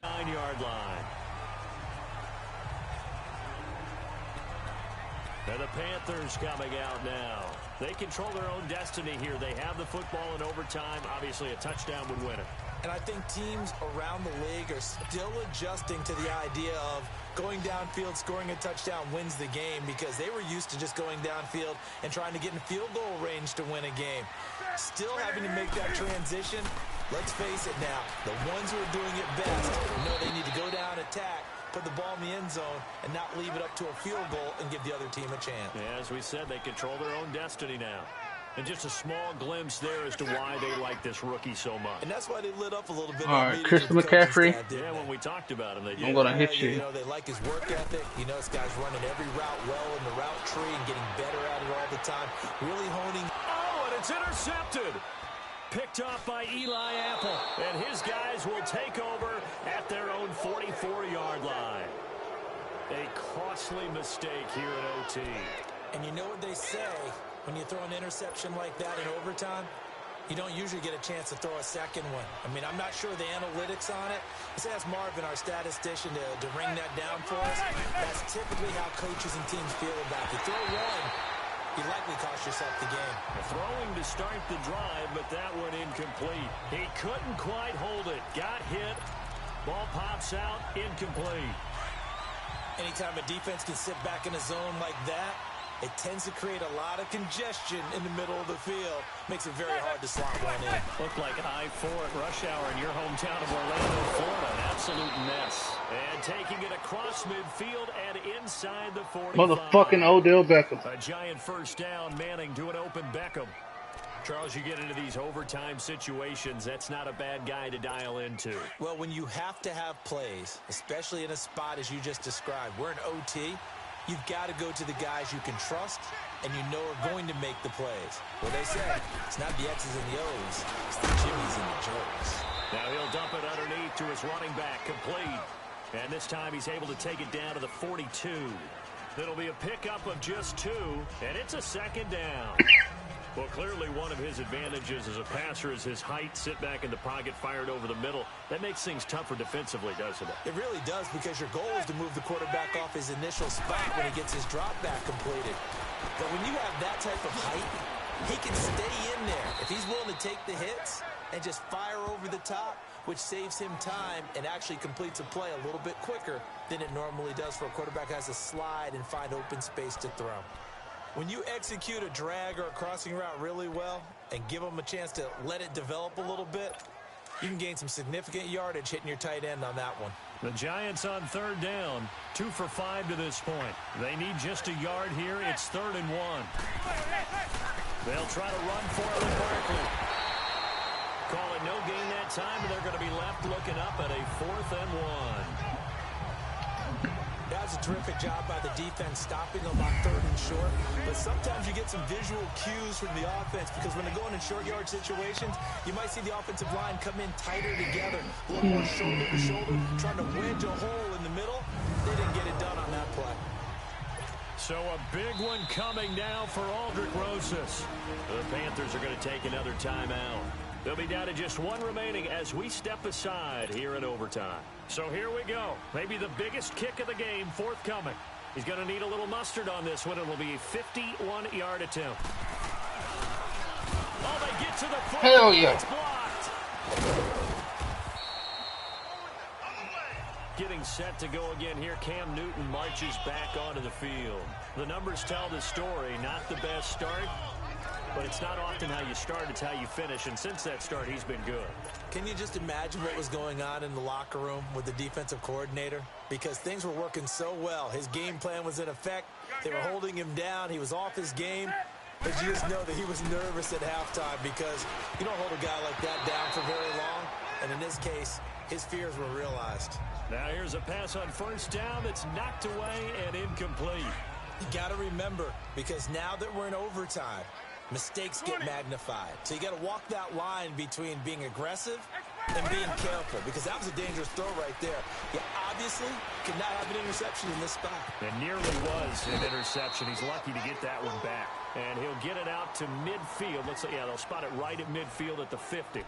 9-yard line. And the Panthers coming out now. They control their own destiny here. They have the football in overtime. Obviously, a touchdown would win it. And I think teams around the league are still adjusting to the idea of going downfield, scoring a touchdown wins the game, because they were used to just going downfield and trying to get in field goal range to win a game. Still having to make that transition. Let's face it now, the ones who are doing it best know they need to go down, attack, put the ball in the end zone, and not leave it up to a field goal and give the other team a chance. Yeah, as we said, they control their own destiny now. And just a small glimpse there as to why they like this rookie so much. And that's why they lit up a little bit. All right, Christian McCaffrey. Yeah, when we talked about him, they did. I'm going to hit you. You know, they like his work ethic. You know, this guy's running every route well in the route tree and getting better at it all the time. Really honing. Oh, and it's intercepted. Picked off by Eli Apple. And his guys will take over at their own 44-yard line. A costly mistake here in OT. And you know what they say, when you throw an interception like that in overtime, you don't usually get a chance to throw a second one. I mean, I'm not sure the analytics on it. Let's ask Marvin, our statistician, to ring that down for us. That's typically how coaches and teams feel about it. You throw one, you likely cost yourself the game. Throwing to start the drive, but that one incomplete. He couldn't quite hold it. Got hit. Ball pops out, incomplete. Anytime a defense can sit back in a zone like that, it tends to create a lot of congestion in the middle of the field. Makes it very hard to slot one in. Looked like I-4 at rush hour in your hometown of Orlando, Florida. An absolute mess. And taking it across midfield and inside the 45. Motherfucking Odell Beckham. A giant first down. Manning to an open Beckham. Charles, you get into these overtime situations, that's not a bad guy to dial into. Well, when you have to have plays, especially in a spot as you just described, we're in OT, you've got to go to the guys you can trust and you know are going to make the plays. Well, they say it's not the X's and the O's, it's the Jimmys and the Joes. Now he'll dump it underneath to his running back, complete. And this time he's able to take it down to the 42. It'll be a pickup of just 2, and it's a second down. Well, clearly one of his advantages as a passer is his height, sit back in the pocket, fired over the middle. That makes things tougher defensively, doesn't it? It really does, because your goal is to move the quarterback off his initial spot when he gets his drop back completed. But when you have that type of height, he can stay in there. If he's willing to take the hits and just fire over the top, which saves him time and actually completes a play a little bit quicker than it normally does for a quarterback who has to slide and find open space to throw. When you execute a drag or a crossing route really well and give them a chance to let it develop a little bit, you can gain some significant yardage hitting your tight end on that one. The Giants on third down, 2 for 5 to this point. They need just a yard here. It's 3rd and 1. They'll try to run for it with Barkley. Call it no gain that time, and they're going to be left looking up at a 4th and 1. That was a terrific job by the defense stopping them on 3rd and short. But sometimes you get some visual cues from the offense, because when they're going in short yard situations, you might see the offensive line come in tighter together, a little more shoulder to shoulder, trying to wedge a hole in the middle. They didn't get it done on that play. So a big one coming now for Aldrick Rosas. The Panthers are going to take another timeout. They'll be down to just 1 remaining as we step aside here in overtime. So here we go. Maybe the biggest kick of the game forthcoming. He's going to need a little mustard on this one. It will be a 51-yard attempt. Oh, they get to the foot. Hell yeah. It's blocked. Getting set to go again here. Cam Newton marches back onto the field. The numbers tell the story. Not the best start, but it's not often how you start, it's how you finish. And since that start, he's been good. Can you just imagine what was going on in the locker room with the defensive coordinator? Because things were working so well. His game plan was in effect. They were holding him down. He was off his game. But you just know that he was nervous at halftime, because you don't hold a guy like that down for very long. And in this case, his fears were realized. Now here's a pass on 1st down that's knocked away and incomplete. You got to remember, because now that we're in overtime, mistakes get magnified. So you got to walk that line between being aggressive and being careful, because that was a dangerous throw right there. You obviously could not have an interception in this spot. It nearly was an interception. He's lucky to get that one back. And he'll get it out to midfield. Looks like, yeah, they'll spot it right at midfield at the 50.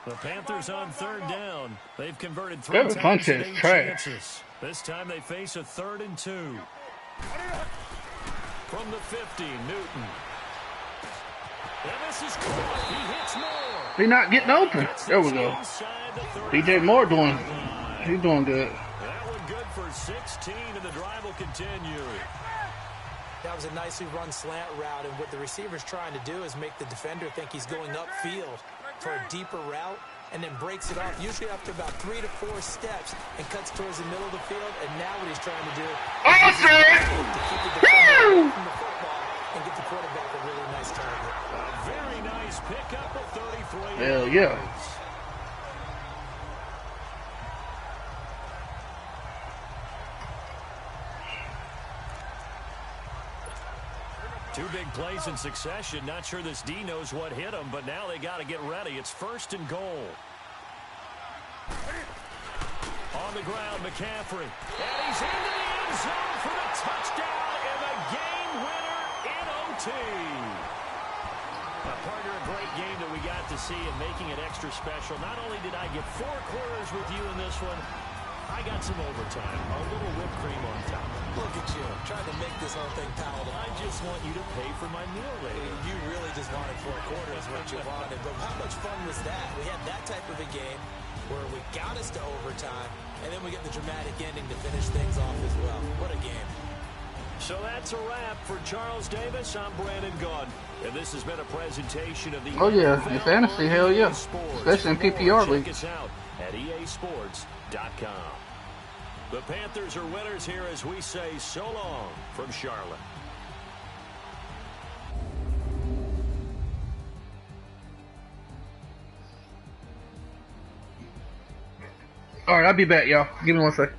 The Panthers on 3rd down. They've converted 3 times and 8 chances. This time they face a 3rd and 2. From the 50, Newton. And this is caught. He hits Moore. He's not getting open. There we go. DJ Moore he's doing good. That one good for 16, and the drive will continue. That was a nicely run slant route, and what the receiver's trying to do is make the defender think he's going upfield for a deeper route, and then breaks it off, usually after about 3 to 4 steps, and cuts towards the middle of the field. And now what he's trying to do is to keep the defender away from the football and get the quarterback a really nice target. A very nice pickup of 33. Hell yeah. Two big plays in succession. Not sure this D knows what hit him, but now they got to get ready. It's 1st and goal. On the ground, McCaffrey. And he's into the end zone for the touchdown and the game winner in OT. Now, partner, a great game that we got to see and making it extra special. Not only did I get 4 quarters with you in this one, I got some overtime. A little whipped cream on top. Look at you, trying to make this whole thing palatable. I just want you to pay for my meal later. You really just wanted 4 quarters, what you wanted. But how much fun was that? We had that type of a game where we got us to overtime, and then we get the dramatic ending to finish things off as well. What a game. So that's a wrap for Charles Davis. I'm Brandon Gaudin, and this has been a presentation of the Oh yeah, in fantasy, hell yeah, especially in PPR league. Check us out at easports.com. The Panthers are winners here as we say so long from Charlotte. All right, I'll be back, y'all. Give me 1 second.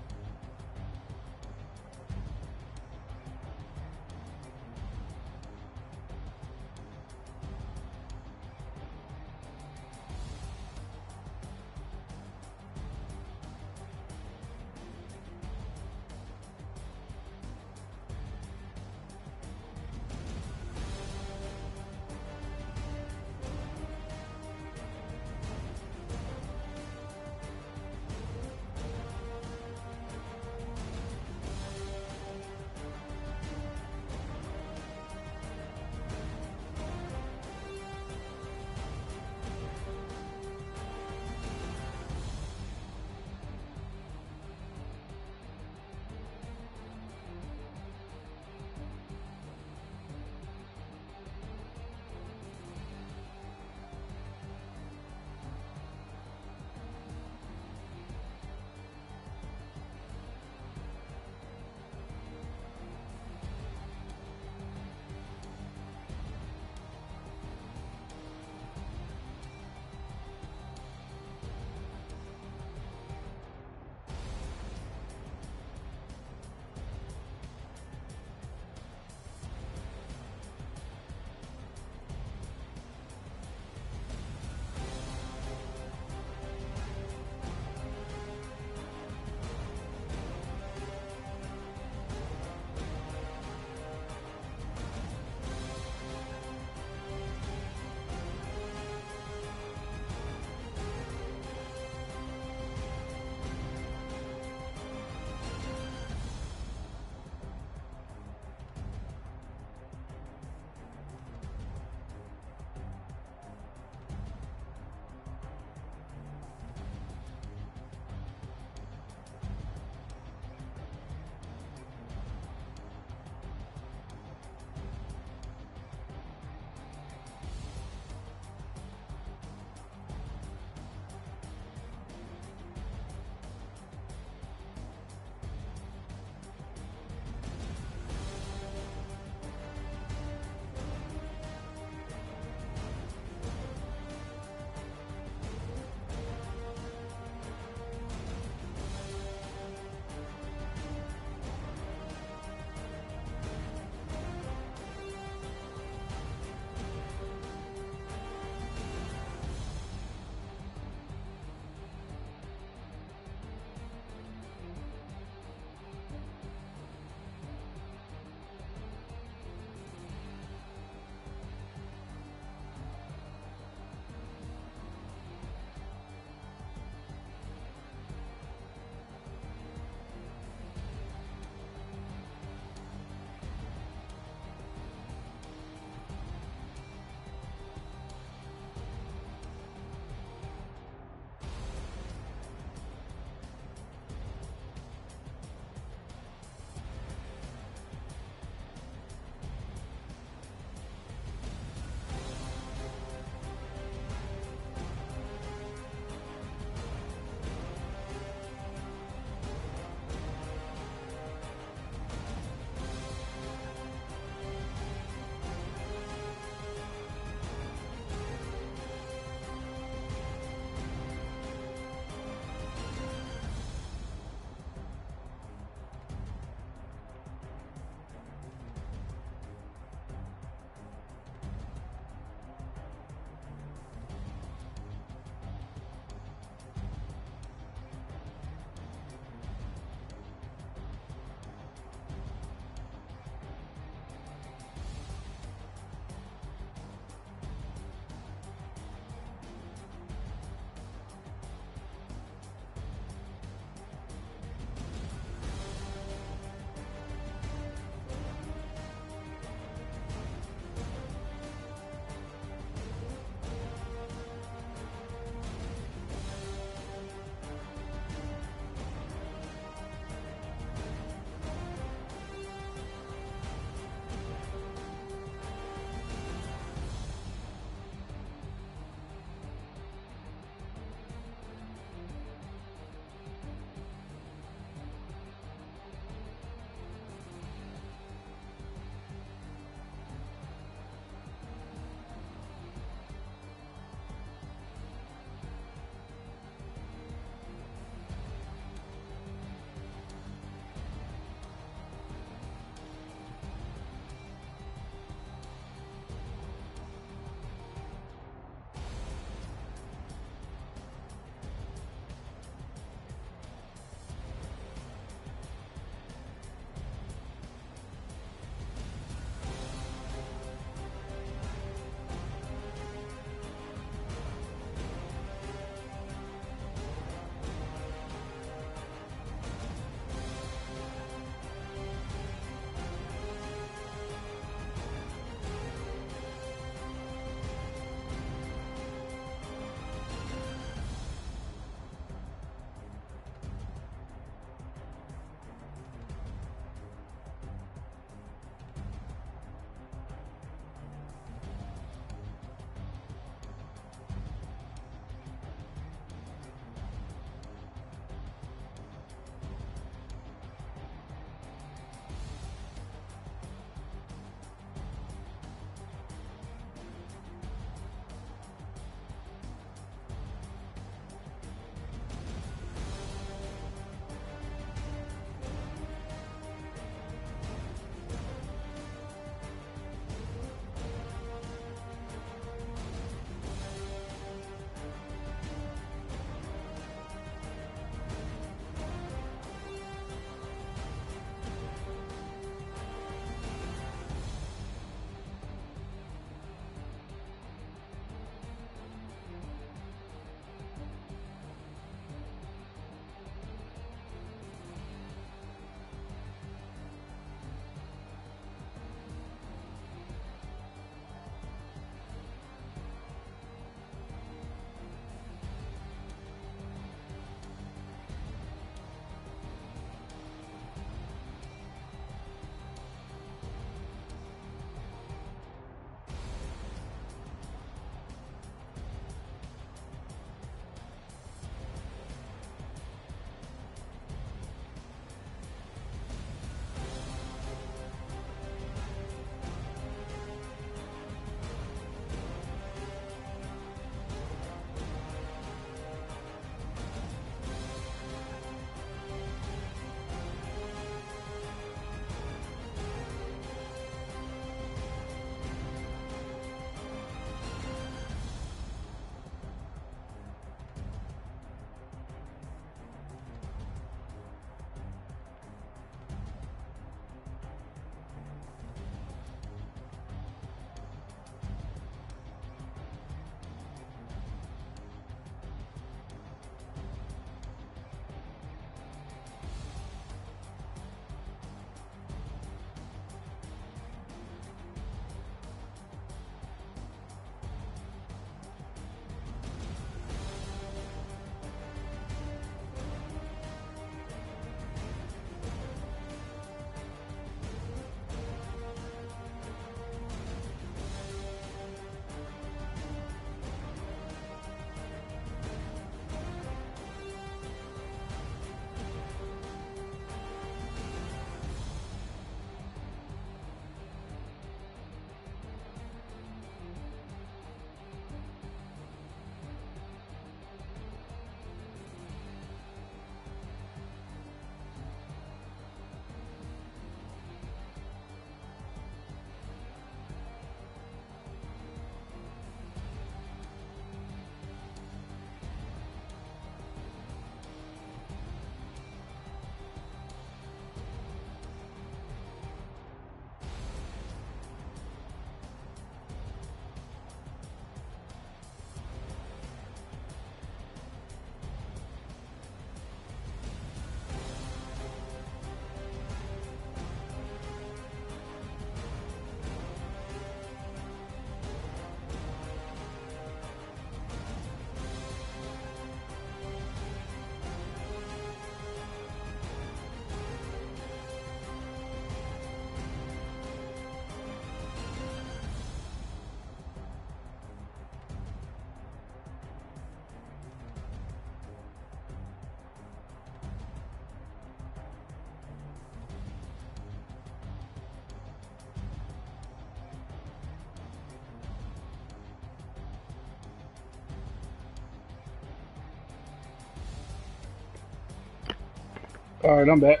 All right, I'm back.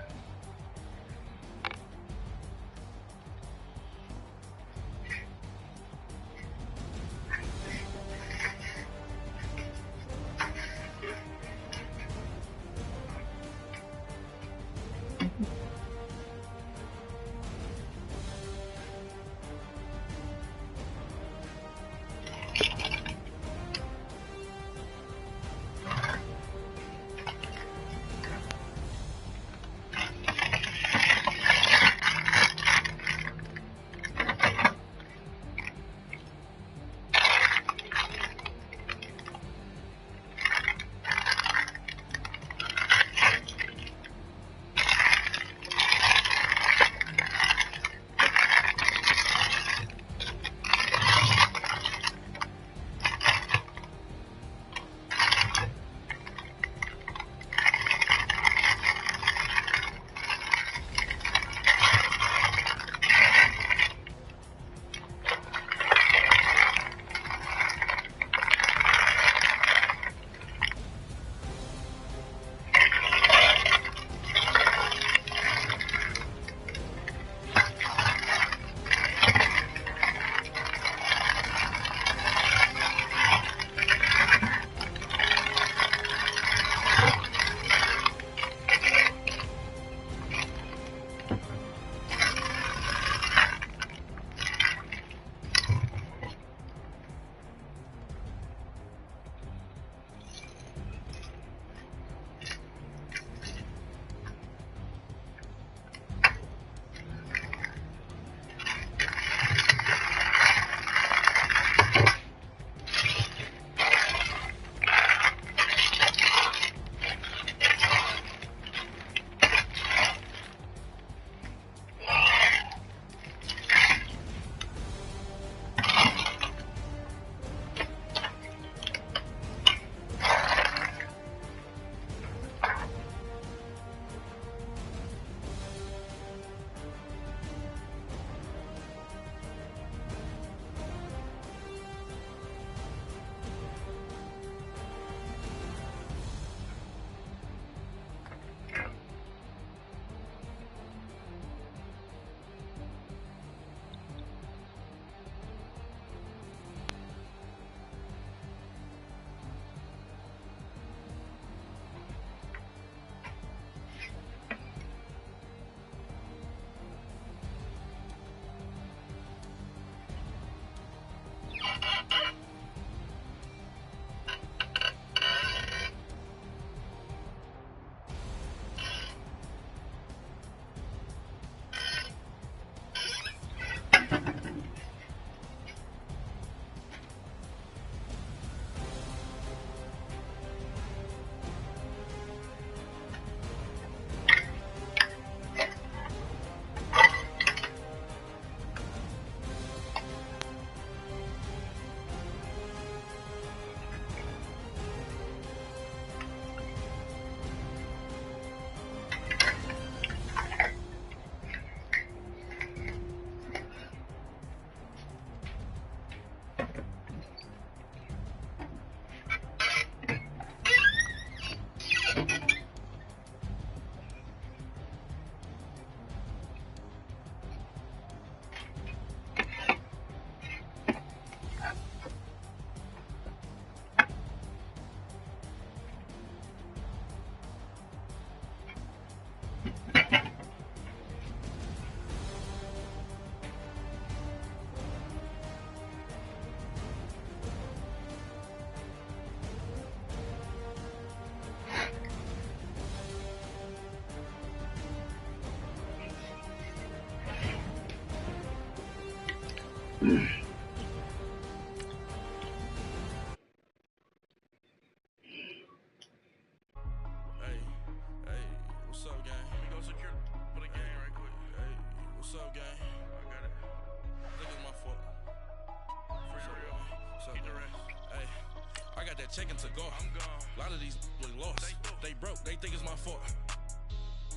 Checking to go. I'm gone. A lot of these was lost. They broke. They think it's my fault.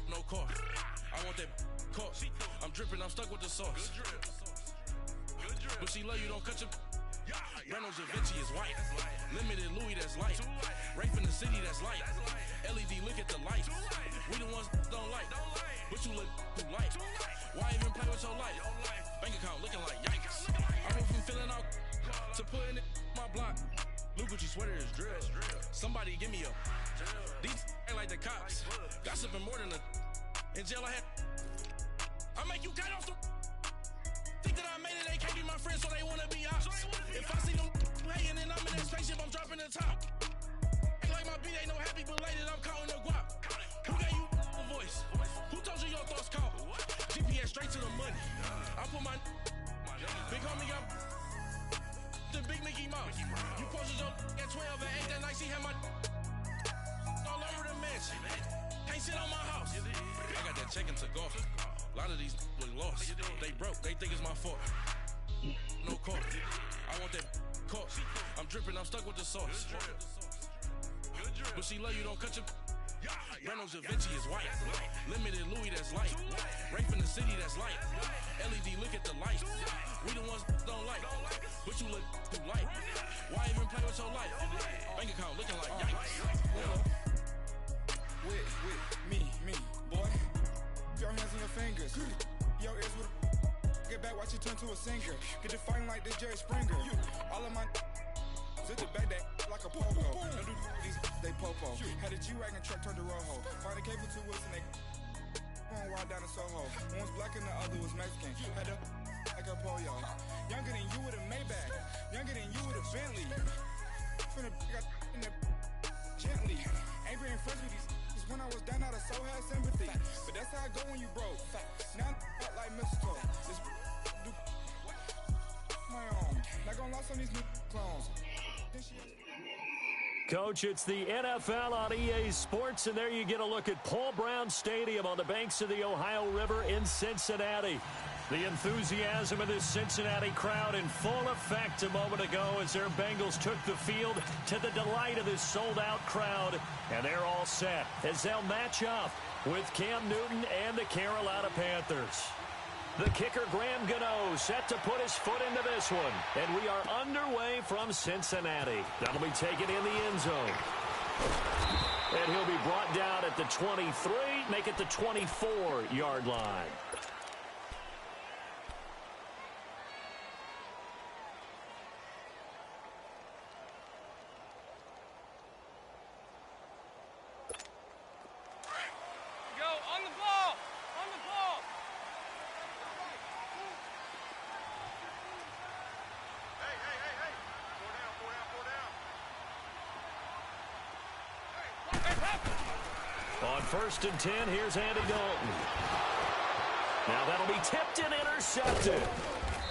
No car. I want that caught. I'm dripping. I'm stuck with the sauce. Good drip. But she love you. Don't cut your. Brando Da Vinci is white. Limited Louis, that's light. Rape in the city, that's light. LED, look at the lights. We the ones don't like. But you look too light. Why even play with your life? Bank account looking like yikes. I went from filling out to putting it in my block. Blue Gucci sweater is drill. Somebody give me a. These ain't like the cops. Gossiping more than a. In jail I had. I make you cut off the. Think that I made it, they can't be my friends, so they wanna be ops. If I see them hating and I'm in that spaceship, I'm dropping the top. Ain't like my beat ain't no happy belated, I'm counting the guap. Who gave you a voice? Who told you your thoughts count? GPS straight to the money. I put my big homie up the big Mickey Mouse. You posted up at 12 and 8 that night, she had my all over the mansion. Can't sit on my house. I got that check into golf. A lot of these look lost. They broke, they think it's my fault. No court. I want that court. I'm dripping, I'm stuck with the sauce. But she love you, don't cut your. Brando Da Vinci is white. Limited Louis, that's light. Rape in the city, that's light. LED, look at the lights. We the ones don't like. But you look too light. Why even play with your life? Bank account looking like yikes. With me, boy. Your hands on your fingers. Your ears with a get back, watch you turn to a singer. Get you fighting like this Jerry Springer. All of my sit the back that like a pogo. Don't do these they popo. Had a G-Wagon truck turned to Rojo. Find a cable 2 wheels and they going wild down in Soho. One was black and the other was Mexican. Had a like a polio. Younger than you with a Maybach. Younger than you with a Bentley. From the got in the gently. Ain't being friends with these. When I was down, I so had sympathy. But that's how I go when you broke. Now I'm like mistletoe. Just do my own. Not gonna lost on these new clones. Coach, it's the NFL on EA Sports, and there you get a look at Paul Brown Stadium on the banks of the Ohio River in Cincinnati. The enthusiasm of this Cincinnati crowd in full effect a moment ago as their Bengals took the field to the delight of this sold-out crowd. And they're all set as they'll match up with Cam Newton and the Carolina Panthers. The kicker, Graham Gano, set to put his foot into this one. And we are underway from Cincinnati. That'll be taken in the end zone. And he'll be brought down at the 23, make it the 24-yard line. On 1st and 10, here's Andy Dalton. Now that'll be tipped and intercepted.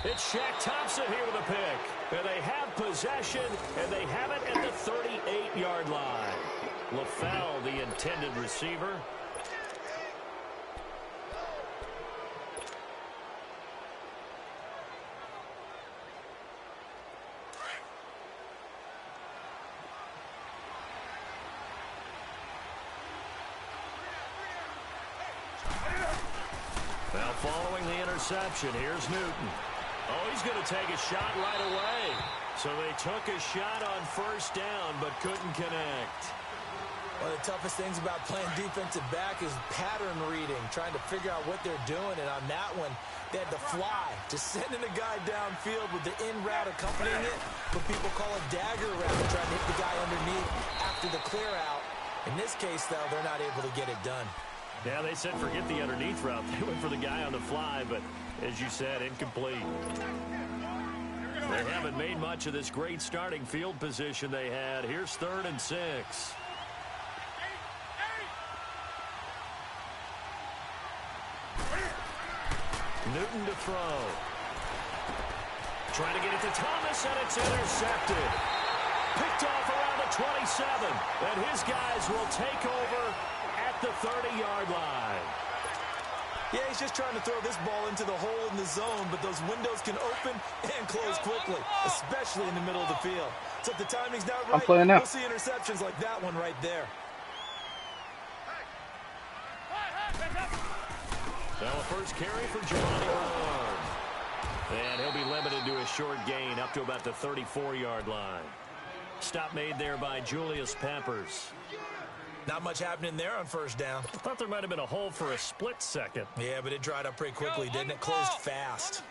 It's Shaq Thompson here with a pick. And they have possession, and they have it at the 38-yard line. LaFell, the intended receiver. Now following the interception, here's Newton. Oh, he's going to take a shot right away. So they took a shot on 1st down, but couldn't connect. One of the toughest things about playing defensive back is pattern reading, trying to figure out what they're doing. And on that one, they had to fly, just sending a guy downfield with the in route accompanying it. What people call a dagger route, trying to hit the guy underneath after the clear out. In this case, though, they're not able to get it done. Yeah, they said forget the underneath route. They went for the guy on the fly, but as you said, incomplete. They haven't made much of this great starting field position they had. Here's 3rd and 6. Newton to throw. Trying to get it to Thomas, and it's intercepted. Picked off around the 27, and his guys will take over at the 30-yard line. Yeah, he's just trying to throw this ball into the hole in the zone, but those windows can open and close quickly, especially in the middle of the field. So if the timing's not right, we'll see interceptions like that one right there. Now a first carry for Giovanni Bernard. And he'll be limited to a short gain up to about the 34-yard line. Stop made there by Julius Peppers. Not much happening there on first down. I thought there might have been a hole for a split second. Yeah, but it dried up pretty quickly, didn't it? Closed fast.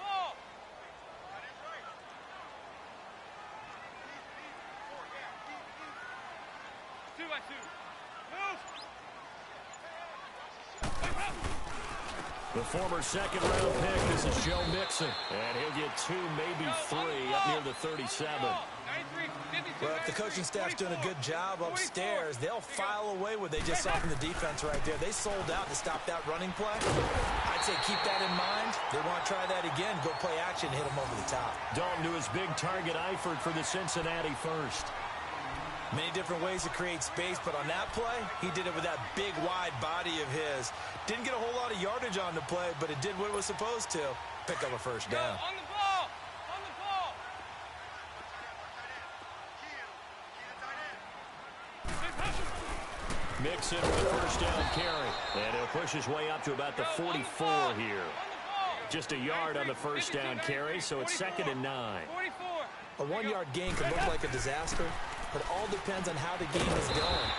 The former second-round pick, this is Joe Mixon. And he'll get 2, maybe 3 up near the 37. Well, if the coaching staff's doing a good job upstairs, they'll file away what they just saw from the defense right there. They sold out to stop that running play. I'd say keep that in mind. They want to try that again, go play action, hit them over the top. Dalton to his big target, Eifert for the Cincinnati first. Many different ways to create space, but on that play, he did it with that big, wide body of his. Didn't get a whole lot of yardage on the play, but it did what it was supposed to. Pick up a first down. On the ball! On the ball! Mixon with the first down carry. And he'll push his way up to about the 44 here. Just a yard on the first down carry, so it's 2nd and 9. A 1-yard gain can look like a disaster, but it all depends on how the game is going.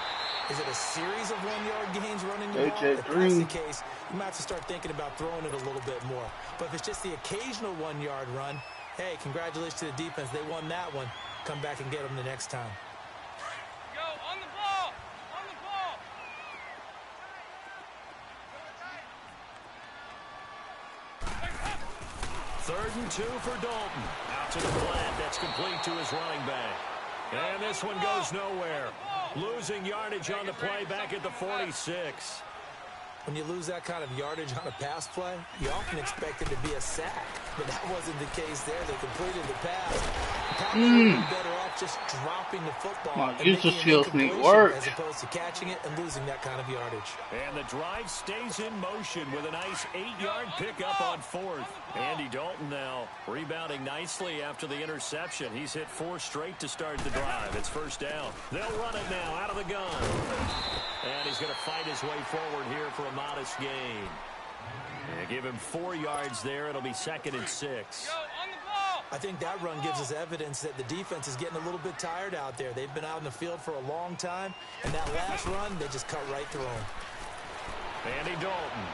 Is it a series of 1-yard gains running the ball? If that's the case, you might have to start thinking about throwing it a little bit more. But if it's just the occasional 1-yard run, hey, congratulations to the defense. They won that one. Come back and get them the next time. Go on the ball! On the ball! 3rd and 2 for Dalton. Out to the flat. That's complete to his running back. And this one goes nowhere. Losing yardage on the play back at the 46. When you lose that kind of yardage on a pass play, you often expect it to be a sack. But that wasn't the case there. They completed the pass. Packers would be better off just dropping the football and making an incompletion as opposed to catching it and losing that kind of yardage. And the drive stays in motion with a nice 8-yard pickup on 4th. Andy Dalton now rebounding nicely after the interception. He's hit 4 straight to start the drive. It's first down. They'll run it now out of the gun. And he's going to fight his way forward here for a modest gain. And give him 4 yards there. It'll be 2nd and 6. I think that run gives us evidence that the defense is getting a little bit tired out there. They've been out in the field for a long time, and that last run, they just cut right through them. Andy Dalton.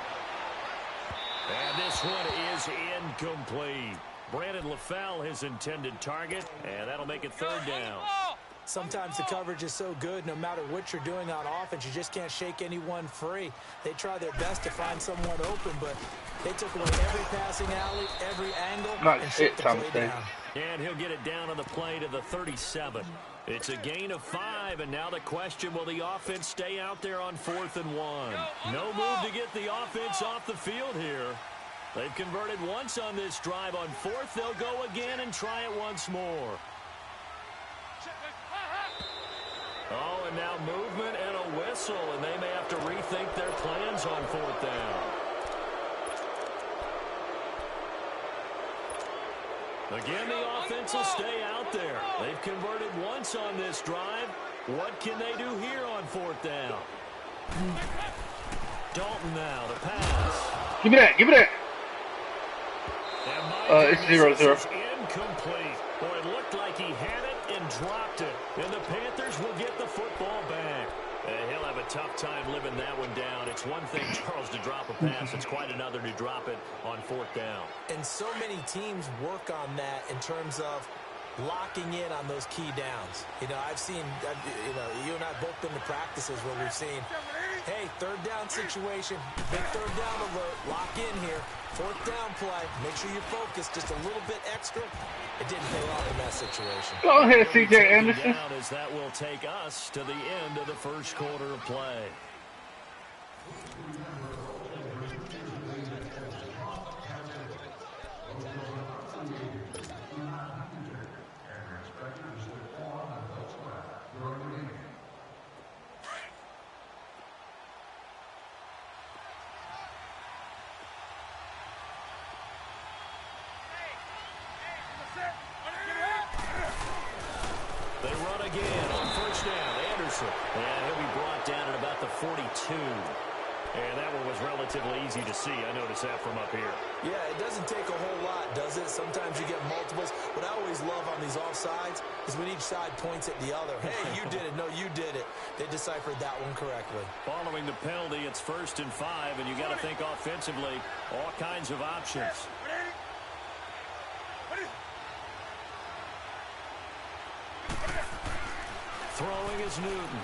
And this one is incomplete. Brandon LaFell, his intended target, and that'll make it 3rd down. Sometimes the coverage is so good, no matter what you're doing on offense, you just can't shake anyone free. They try their best to find someone open, but they took away every passing alley, every angle, and shut the play down. And he'll get it down on the play to the 37. It's a gain of 5, and now the question, will the offense stay out there on 4th and 1? No move to get the offense off the field here. They've converted once on this drive. On 4th, they'll go again and try it once more. Oh, and now movement and a whistle, and they may have to rethink their plans on 4th down. Again, the offense will stay out there. They've converted once on this drive. What can they do here on 4th down? Dalton now, the pass. Give me that, give me that. It's 0-0. Incomplete. Boy, it looked like he had it and dropped it. And the Panthers will get the football back. He'll have a tough time living that one down. It's one thing, Charles, to drop a pass. It's quite another to drop it on 4th down. And so many teams work on that in terms of locking in on those key downs. You know, I've seen, you and I both been to practices where we've seen, hey, 3rd down situation, big 3rd down alert, lock in here. 4th down play, make sure you're focused just a little bit extra. It didn't pay off in that situation. Go ahead, C.J. Anderson. As that will take us to the end of the first quarter of play. They run again on first down. Anderson. And he'll be brought down at about the 42. And that one was relatively easy to see. I noticed that from up here. Yeah, it doesn't take a whole lot, does it? Sometimes you get multiples. What I always love on these offsides is when each side points at the other. Hey, you did it. No, you did it. They deciphered that one correctly. Following the penalty, it's 1st and 5, and you got to think offensively, all kinds of options. Throwing is Newton.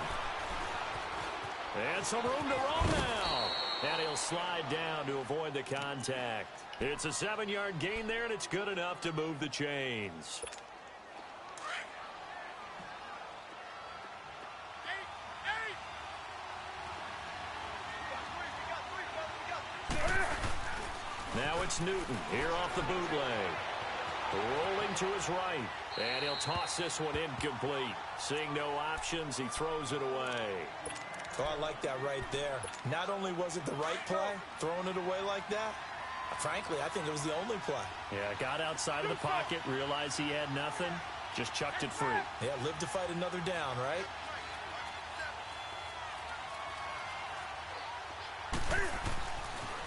And some room to roam now. And he'll slide down to avoid the contact. It's a 7-yard gain there, and it's good enough to move the chains. Now it's Newton here off the bootleg. Rolling to his right. And he'll toss this one incomplete. Seeing no options, he throws it away. Oh, I like that right there. Not only was it the right play, throwing it away like that, frankly, I think it was the only play. Yeah, got outside of the pocket, realized he had nothing, just chucked it free. Yeah, live to fight another down, right?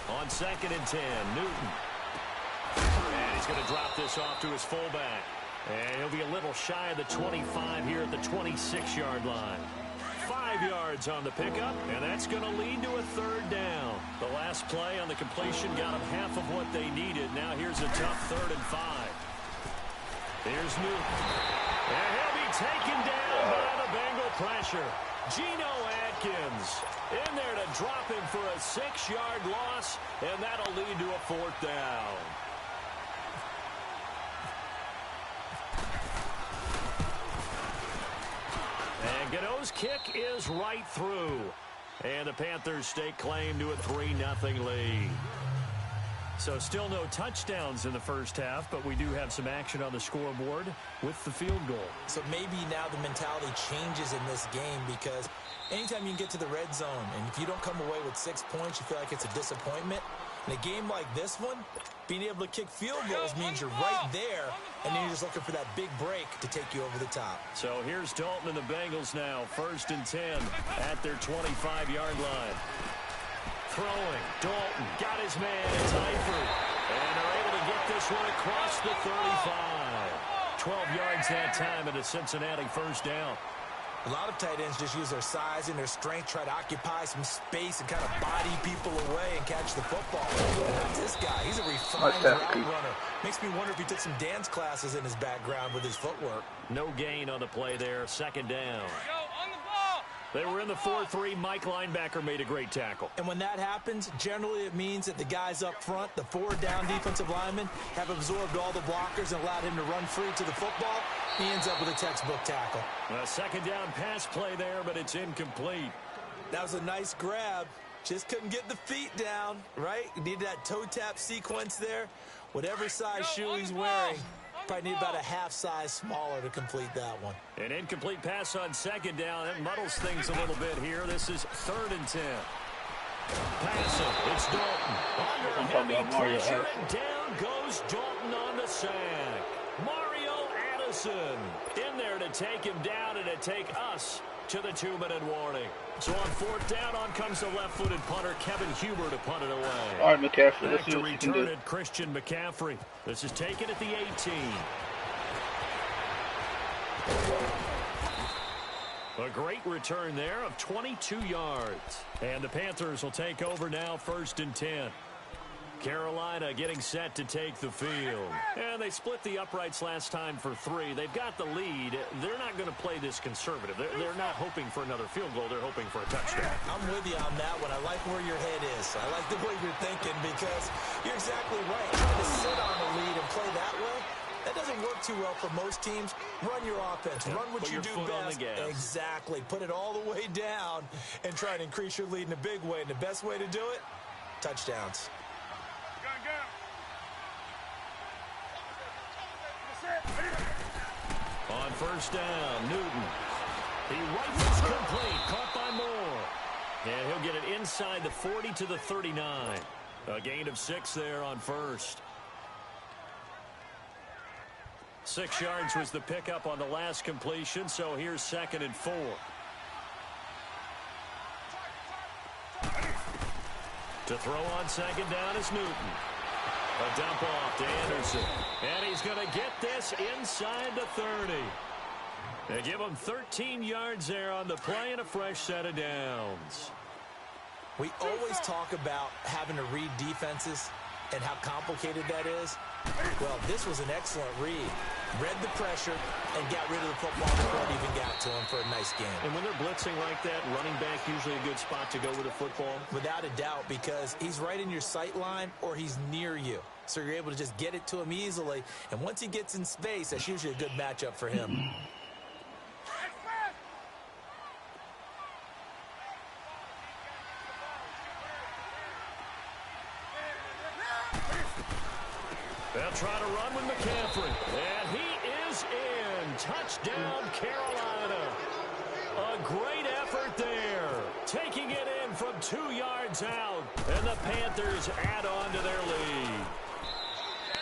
On 2nd and 10, Newton. And he's going to drop this off to his fullback. And he'll be a little shy of the 25 here at the 26-yard line. 5 yards on the pickup, and that's going to lead to a 3rd down. The last play on the completion got them half of what they needed. Now here's a tough 3rd and 5. Here's Newton. And he'll be taken down by the Bengal pressure. Geno Atkins in there to drop him for a 6-yard loss, and that'll lead to a 4th down. And Gano's kick is right through. And the Panthers stake claim to a 3-0 lead. So still no touchdowns in the first half, but we do have some action on the scoreboard with the field goal. So maybe now the mentality changes in this game because anytime you can get to the red zone, and if you don't come away with 6 points, you feel like it's a disappointment. In a game like this one, being able to kick field goals means you're right there, and then you're just looking for that big break to take you over the top. So here's Dalton and the Bengals now, 1st and 10 at their 25-yard line. Throwing, Dalton got his man, it's Eifert, and they're able to get this one across the 35. 12 yards that time and a Cincinnati 1st down. A lot of tight ends just use their size and their strength, try to occupy some space and kind of body people away and catch the football. And that's this guy. He's a refined route runner. Makes me wonder if he took some dance classes in his background with his footwork. No gain on the play there, 2nd down. They were in the 4-3. Mike linebacker made a great tackle. And when that happens, generally it means that the guys up front, the 4 down defensive linemen, have absorbed all the blockers and allowed him to run free to the football. He ends up with a textbook tackle. A 2nd down pass play there, but it's incomplete. That was a nice grab. Just couldn't get the feet down, right? You needed that toe tap sequence there. Whatever size shoe he's wearing, probably need about a half size smaller to complete that one. An incomplete pass on 2nd down. That muddles things a little bit here. This is 3rd and 10. Passing. It's Dalton. Under heavy pressure, and down goes Dalton on the sack. Mario Addison in there to take him down and to take us to the 2-minute warning. So on 4th down, on comes the left-footed punter, Kevin Huber, to punt it away. All right, McCaffrey, let's see what you can do. Christian McCaffrey. This is taken at the 18. A great return there of 22 yards. And the Panthers will take over now, 1st and 10. Carolina getting set to take the field. And they split the uprights last time for 3. They've got the lead. They're not going to play this conservative. They're not hoping for another field goal. They're hoping for a touchdown. I'm with you on that one. I like where your head is. I like the way you're thinking because you're exactly right. Trying to sit on the lead and play that way, that doesn't work too well for most teams. Run your offense. Run what you do best. Exactly. Put it all the way down and try to increase your lead in a big way. And the best way to do it, touchdowns. On 1st down, Newton. He rifles complete, caught by Moore. And he'll get it inside the 40 to the 39. A gain of 6 there on 1st. 6 yards was the pickup on the last completion, so here's 2nd and 4. To throw on second down is Newton. A dump off to Anderson. And he's going to get this inside the 30. They give him 13 yards there on the play and a fresh set of downs. We always talk about having to read defenses and how complicated that is. Well, this was an excellent read. Read the pressure and got rid of the football before it even got to him for a nice game. And when they're blitzing like that, running back usually a good spot to go with the football? Without a doubt, because he's right in your sight line or he's near you. So you're able to just get it to him easily. And once he gets in space, that's usually a good matchup for him. They'll try to run with McCaffrey. And he is in. Touchdown, Carolina. A great effort there. Taking it in from 2 yards out. And the Panthers add on to their lead.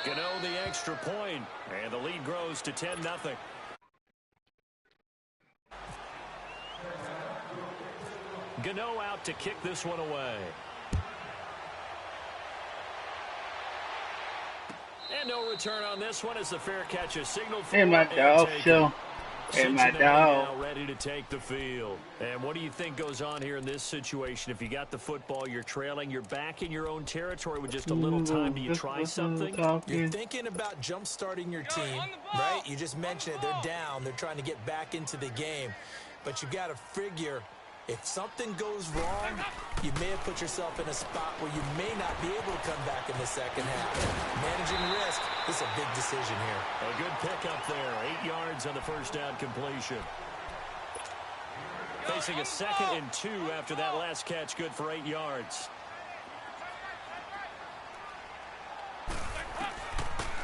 Gano the extra point. And the lead grows to 10-0. Gano out to kick this one away. And no return on this one as the fair catch is signaled for. Hey, my dog, show. Hey, my dog. Now ready to take the field. And what do you think goes on here in this situation? If you got the football, you're trailing, you're back in your own territory with just a little time. Do you try something? You're thinking about jump-starting your team, right? You just mentioned it. They're down. They're trying to get back into the game. But you've got to figure, if something goes wrong, you may have put yourself in a spot where you may not be able to come back in the second half. Managing risk, this is a big decision here. A good pickup there. 8 yards on the first down completion. Facing a 2nd and 2 after that last catch, good for 8 yards.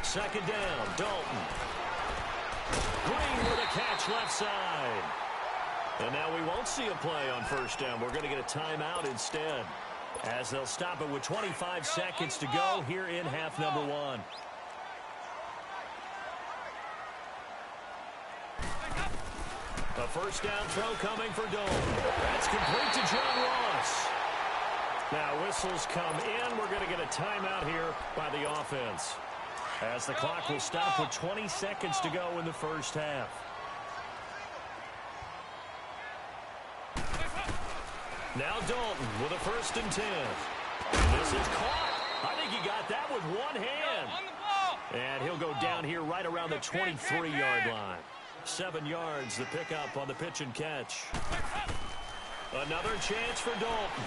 Second down, Dalton. Green with a catch left side. And now we won't see a play on first down. We're going to get a timeout instead, as they'll stop it with 25 seconds to go here in half number 1. A first down throw coming for Dalton. That's complete to John Ross. Now whistles come in. We're going to get a timeout here by the offense, as the clock will stop with 20 seconds to go in the first half. Now Dalton with a 1st and 10. This is caught. I think he got that with one hand. And he'll go down here right around the 23-yard line. 7 yards, the pickup on the pitch and catch. Another chance for Dalton.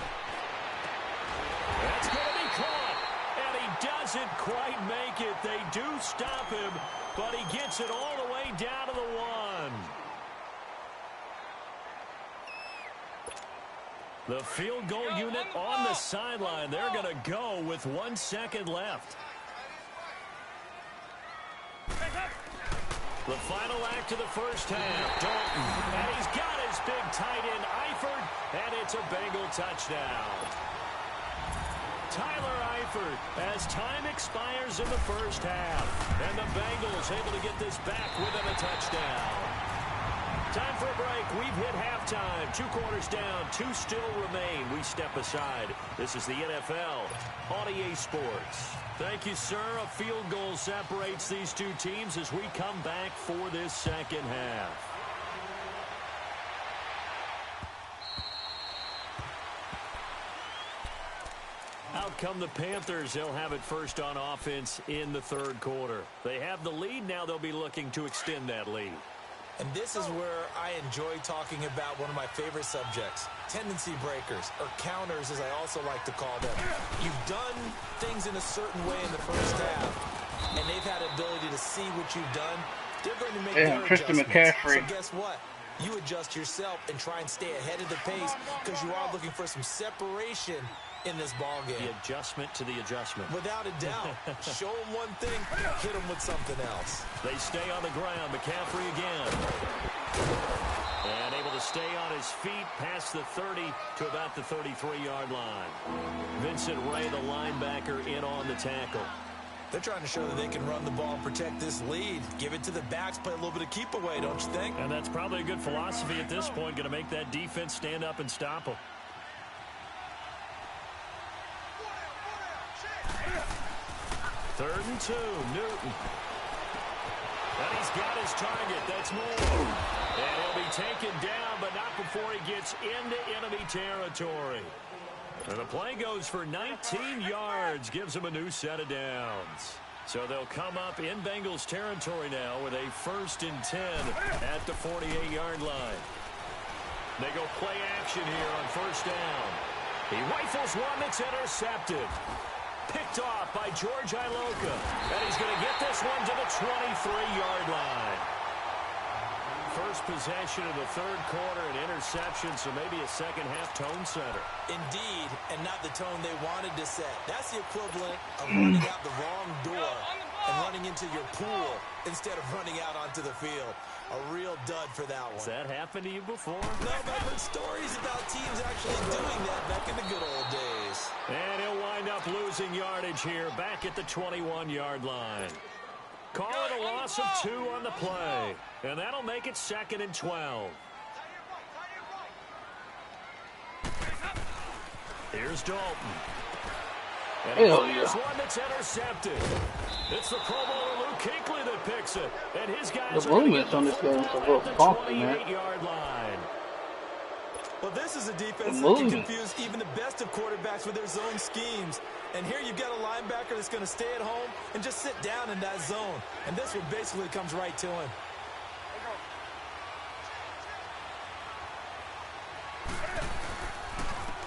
That's going to be caught. And he doesn't quite make it. They do stop him, but he gets it all the way down to the 1. The field goal unit on the sideline. They're going to go with 1 second left. The final act of the first half. Dalton. And he's got his big tight end, Eifert. And it's a Bengal touchdown. Tyler Eifert, as time expires in the first half. And the Bengals able to get this back within a touchdown. Time for a break. We've hit halftime. 2 quarters down. 2 still remain. We step aside. This is the NFL on EA Sports. Thank you, sir. A field goal separates these two teams as we come back for this second half. Out come the Panthers. They'll have it first on offense in the 3rd quarter. They have the lead. Now they'll be looking to extend that lead. And this is where I enjoy talking about one of my favorite subjects, tendency breakers, or counters as I also like to call them. You've done things in a certain way in the first half, and they've had ability to see what you've done. They're going to make their adjustments. McCaffrey. So guess what? You adjust yourself and try and stay ahead of the pace because you are looking for some separation in this ball game. The adjustment to the adjustment. Without a doubt. Show them one thing, hit them with something else. They stay on the ground. McCaffrey again. And able to stay on his feet past the 30 to about the 33-yard line. Vincent Ray, the linebacker, in on the tackle. They're trying to show that they can run the ball and protect this lead. Give it to the backs, play a little bit of keep away, don't you think? And that's probably a good philosophy at this point. Going to make that defense stand up and stop them. 3rd and 2, Newton. And he's got his target. That's Moore. And he'll be taken down, but not before he gets into enemy territory. And the play goes for 19 yards, gives him a new set of downs. So they'll come up in Bengals territory now with a 1st and 10 at the 48-yard line. They go play action here on 1st down. He rifles one that's intercepted. Picked off by George Iloka. And he's going to get this one to the 23-yard line. First possession of the 3rd quarter, an interception, so maybe a second-half tone setter. Indeed, and not the tone they wanted to set. That's the equivalent of running out the wrong door and running into your pool instead of running out onto the field. A real dud for that one. Has that happened to you before? No, but I've heard stories about teams actually doing that back in the good old days. And he'll wind up losing yardage here back at the 21-yard line. Call it a loss of 2 on the play. And that'll make it 2nd and 12. Here's Dalton. And he fires one that's intercepted. It's the Pro Bowler Luke Kuechly that picks it. And his guys the movements on this game is a little funky, man. 28-yard line. Well, this is a defense that can confuse even the best of quarterbacks with their zone schemes. And here you've got a linebacker that's going to stay at home and just sit down in that zone. And this one basically comes right to him.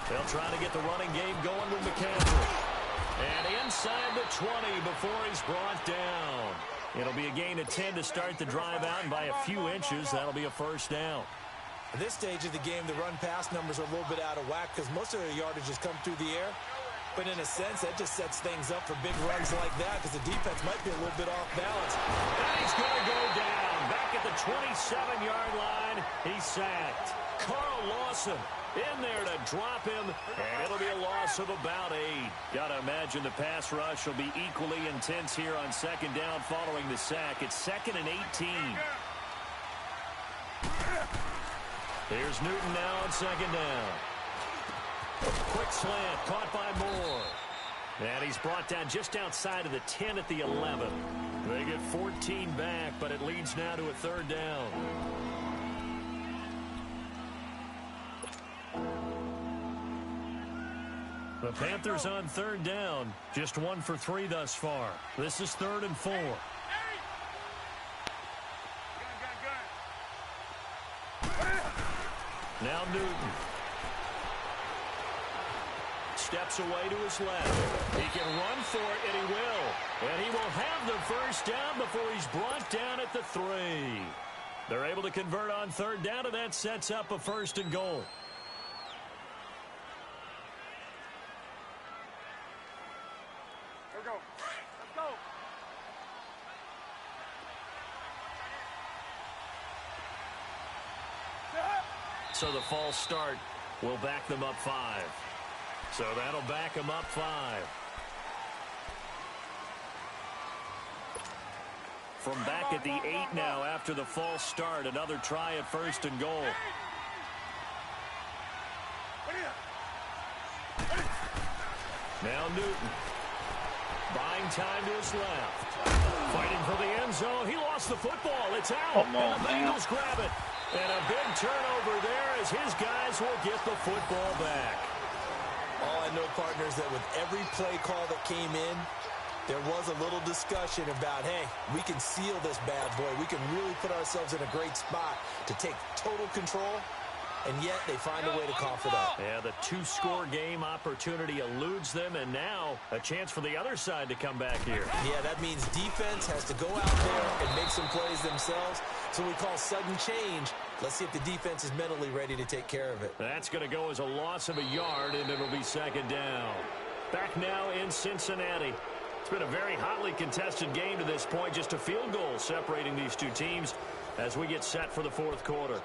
They'll try to get the running game going with McCaffrey. And inside the 20 before he's brought down. It'll be a gain of 10 to start the drive out, and by a few inches, that'll be a 1st down. At this stage of the game, the run-pass numbers are a little bit out of whack because most of their yardage has come through the air. But in a sense, that just sets things up for big runs like that because the defense might be a little bit off balance. And he's going to go down. Back at the 27-yard line, he's sacked. Carl Lawson in there to drop him, and it'll be a loss of about 8. Got to imagine the pass rush will be equally intense here on 2nd down following the sack. It's 2nd and 18. Here's Newton now on 2nd down. Quick slant, caught by Moore. And he's brought down just outside of the 10 at the 11. They get 14 back, but it leads now to a 3rd down. The Panthers on 3rd down, just 1 for 3 thus far. This is 3rd and 4. Now Newton. Steps away to his left. He can run for it, and he will. And he will have the 1st down before he's brought down at the 3. They're able to convert on 3rd down, and that sets up a 1st and goal. Let's go. So the false start will back them up 5. So that'll back them up 5. From back at the 8 now after the false start, another try at 1st and goal. Now Newton. Buying time to his left. Fighting for the end zone. He lost the football. It's out. And the Bengals grab it. And a big turnover there as his guys will get the football back. All I know, partners, that with every play call that came in, there was a little discussion about, hey, we can seal this bad boy. We can really put ourselves in a great spot to take total control. And yet they find a way to cough it up. Yeah, the 2-score game opportunity eludes them, and now a chance for the other side to come back here. Yeah, that means defense has to go out there and make some plays themselves. So we call sudden change. Let's see if the defense is mentally ready to take care of it. That's going to go as a loss of a yard, and it'll be 2nd down. Back now in Cincinnati. It's been a very hotly contested game to this point. Just a field goal separating these two teams as we get set for the 4th quarter.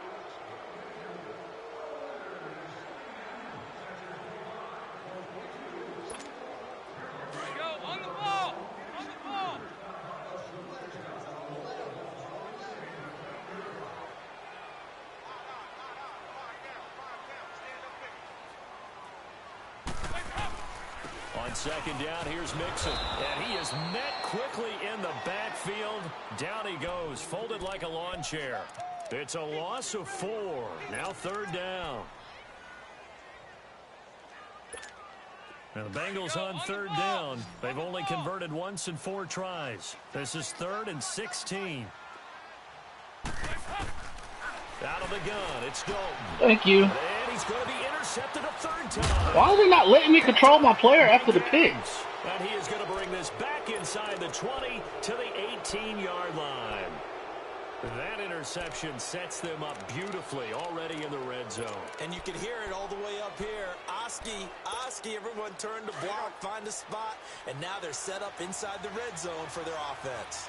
On On second down, here's Mixon. And he is met quickly in the backfield. Down he goes, folded like a lawn chair. It's a loss of 4. Now third down. Now the Bengals on third down. They've only converted once in 4 tries. This is 3rd and 16. Out of the gun, it's Dalton. Thank you. And he's going to be intercepted a 3rd time. Why are they not letting me control my player after the pick? And he is going to bring this back inside the 20 to the 18-yard line. That interception sets them up beautifully already in the red zone. And you can hear it all the way up here. Oski, everyone turned to block, find a spot, and now they're set up inside the red zone for their offense.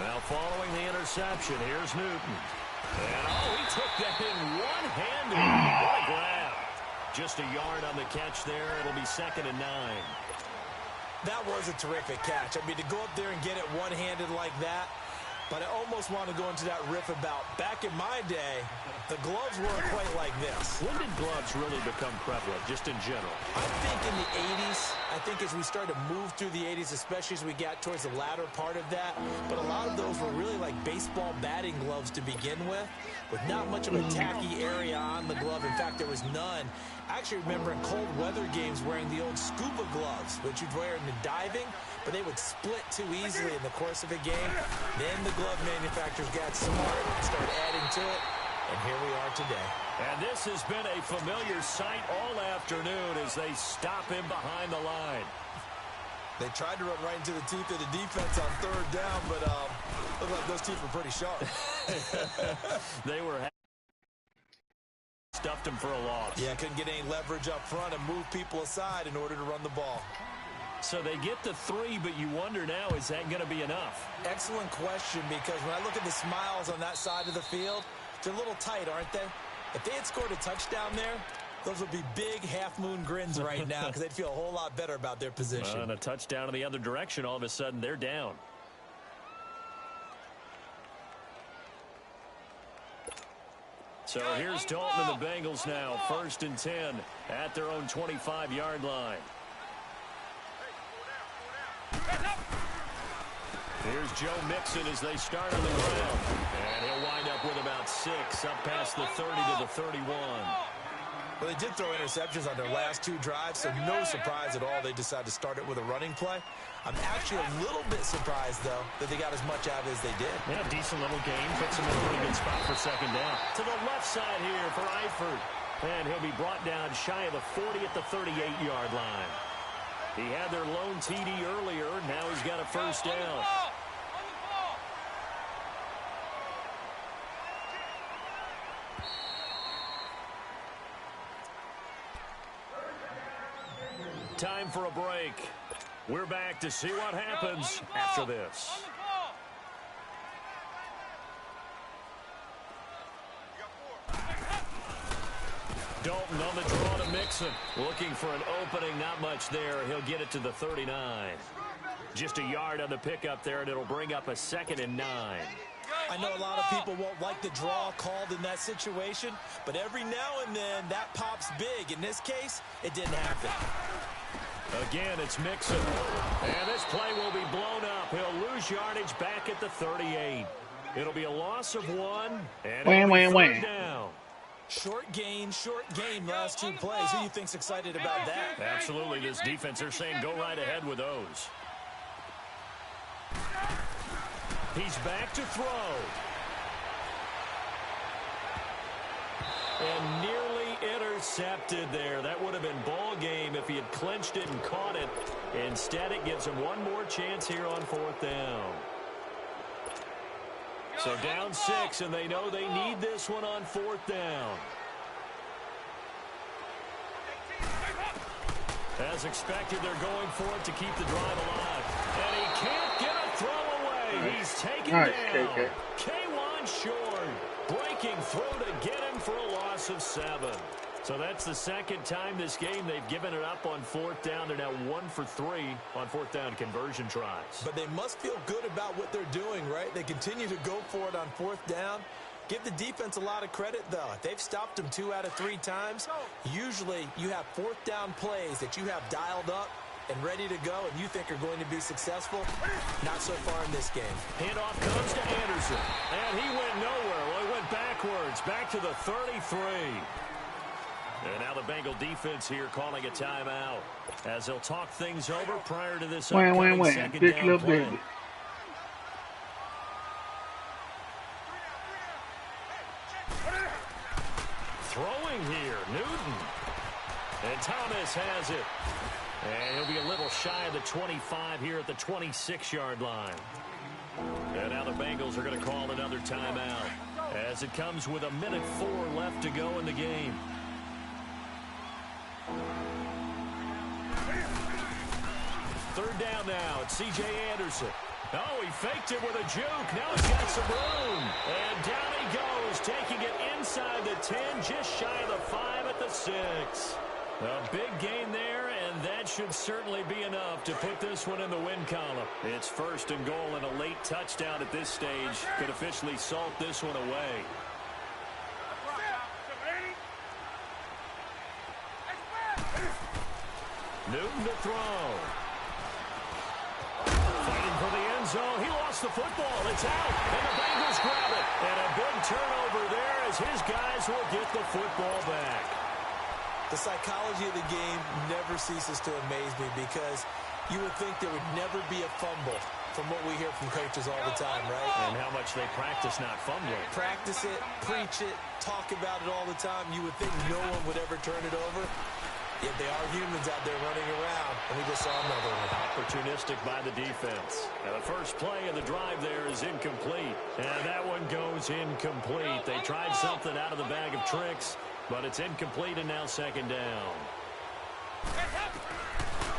Now following the interception, here's Newton. And he took that in one-handed. What a grab. Just a yard on the catch there. It'll be 2nd and 9. That was a terrific catch. I mean, to go up there and get it one-handed like that, but I almost want to go into that riff about back in my day, the gloves weren't quite like this. When did gloves really become prevalent, just in general? I think in the 80s. I think as we started to move through the 80s, especially as we got towards the latter part of that, but a lot of those were really like baseball batting gloves to begin with not much of a tacky area on the glove. In fact, there was none. I actually remember in cold weather games wearing the old scuba gloves, which you'd wear in the diving, but they would split too easily in the course of a game. Then the glove manufacturers got smart and started adding to it, and here we are today. And this has been a familiar sight all afternoon as they stop him behind the line. They tried to run right into the teeth of the defense on third down, but looked like those teeth were pretty sharp. They were stuffed him for a loss. Yeah, couldn't get any leverage up front and move people aside in order to run the ball. So they get the 3, but you wonder now, is that going to be enough? Excellent question, because when I look at the smiles on that side of the field, they're a little tight, aren't they? If they had scored a touchdown there, those would be big half-moon grins right now because they'd feel a whole lot better about their position. And a touchdown in the other direction, all of a sudden they're down. So here's Dalton and the Bengals now, 1st and 10 at their own 25-yard line. Here's Joe Mixon as they start on the ground. And he'll wind up with about 6, up past the 30 to the 31. Well, they did throw interceptions on their last 2 drives, so no surprise at all they decided to start it with a running play. I'm actually a little bit surprised, though, that they got as much out of it as they did. Yeah, decent little game. Puts them in a pretty good spot for 2nd down. To the left side here for Eifert. And he'll be brought down shy of the 40 at the 38-yard line. He had their lone TD earlier. Now he's got a 1st down. Time for a break. We're back to see what happens after this. Dalton on the draw to Mixon. Looking for an opening, not much there. He'll get it to the 39. Just a yard on the pickup there, and it'll bring up a 2nd and 9. I know a lot of people won't like the draw called in that situation, but every now and then that pops big. In this case, it didn't happen. Again, it's Mixon. And this play will be blown up. He'll lose yardage back at the 38. It'll be a loss of 1, and it'll be 3rd down. Short gain, last 2 plays. Who do you think's excited about that? Absolutely, this defense, they're saying go right ahead with those. He's back to throw. And nearly intercepted there. That would have been ball game if he had clinched it and caught it. Instead, it gives him one more chance here on 4th down. So down 6, and they know they need this one on 4th down. As expected, they're going for it to keep the drive alive. And he can't get a throw away. He's taken down. K1 short. Breaking through to get him for a loss of 7. So that's the 2nd time this game they've given it up on 4th down. They're now 1 for 3 on 4th down conversion tries. But they must feel good about what they're doing, right? They continue to go for it on 4th down. Give the defense a lot of credit, though. They've stopped them 2 out of 3 times. Usually, you have fourth down plays that you have dialed up and ready to go and you think are going to be successful. Not so far in this game. Handoff comes to Anderson. And he went nowhere. Well, he went backwards. Back to the 33. And now the Bengal defense here calling a timeout as they'll talk things over prior to this upcoming second down play. Throwing here, Newton. And Thomas has it. And he'll be a little shy of the 25 here at the 26-yard line. And now the Bengals are going to call another timeout as it comes with 1:04 left to go in the game. Third down now. It's C.J. Anderson. Oh, he faked it with a juke. Now he's got some room. And down he goes, taking it inside the 10, just shy of the 5 at the 6. A big gain there, and that should certainly be enough to put this one in the win column. It's first and goal, and a late touchdown at this stage could officially salt this one away. Newton to throw. Fighting for the end zone. He lost the football. It's out, and the Bengals grab it. And a big turnover there as his guys will get the football back. The psychology of the game never ceases to amaze me because you would think there would never be a fumble from what we hear from coaches all the time, right? And how much they practice not fumbling. Practice it, preach it, talk about it all the time. You would think no one would ever turn it over. Yet they are humans out there running around, and we just saw another one. Opportunistic by the defense. Now the first play of the drive there is incomplete. And that one goes incomplete. They tried something out of the bag of tricks, but it's incomplete, and now second down.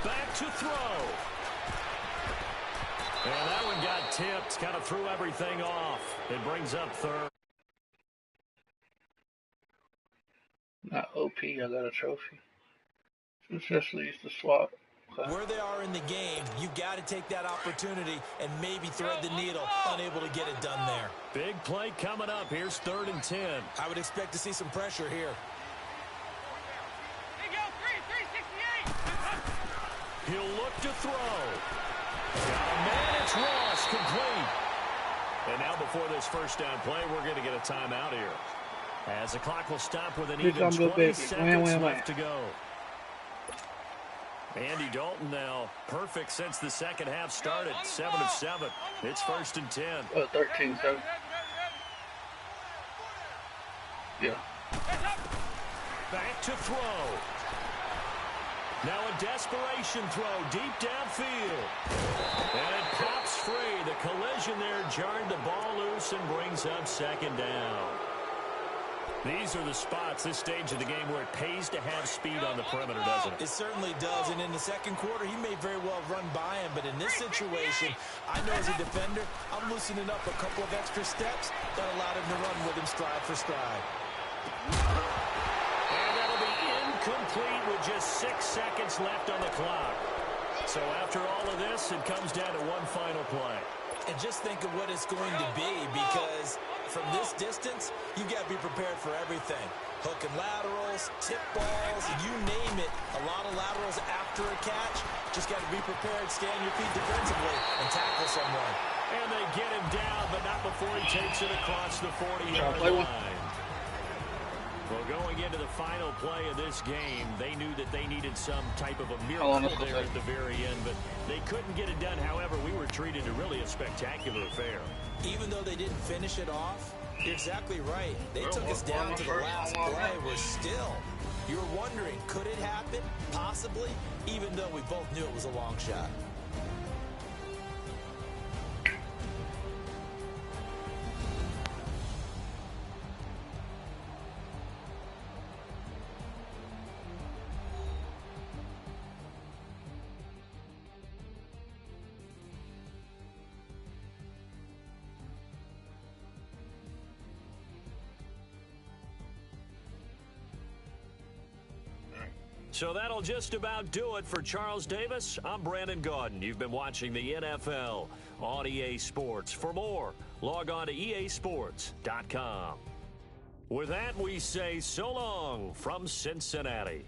Back to throw. And that one got tipped, kind of threw everything off. It brings up third. Not OP, I got a trophy. Successfully used to swap. Okay. Where they are in the game, you've got to take that opportunity and maybe thread the needle. Unable to get it done there. Big play coming up. Here's 3rd and 10. I would expect to see some pressure here. He'll look to throw. Got a man, it's Ross, complete. And now before this first down play, we're going to get a timeout here. As the clock will stop with an even 20 seconds left to go. Andy Dalton now perfect since the second half started. 7 of 7. It's 1st and 10. 13-7. Yeah. Back to throw. Now a desperation throw deep downfield. And it pops free. The collision there jarred the ball loose and brings up second down. These are the spots, this stage of the game, where it pays to have speed on the perimeter, doesn't it? It certainly does, and in the second quarter, he may very well run by him, but in this situation, I know as a defender, I'm loosening up a couple of extra steps that allowed him to run with him stride for stride. And that'll be incomplete with just 6 seconds left on the clock. So after all of this, it comes down to one final play. And just think of what it's going to be, because from this distance, you got to be prepared for everything. Hook and laterals, tip balls, you name it. A lot of laterals after a catch. Just got to be prepared, stand your feet defensively, and tackle someone. And they get him down, but not before he takes it across the 40-yard line. Well, going into the final play of this game, they knew that they needed some type of a miracle there at the very end, but they couldn't get it done. However, we were treated to really a spectacular affair. Even though they didn't finish it off, you're exactly right. They took us down to the last play. We're still, you were wondering, could it happen? Possibly, even though we both knew it was a long shot. So that'll just about do it for Charles Davis. I'm Brandon Gaudin. You've been watching the NFL on EA Sports. For more, log on to easports.com. With that, we say so long from Cincinnati.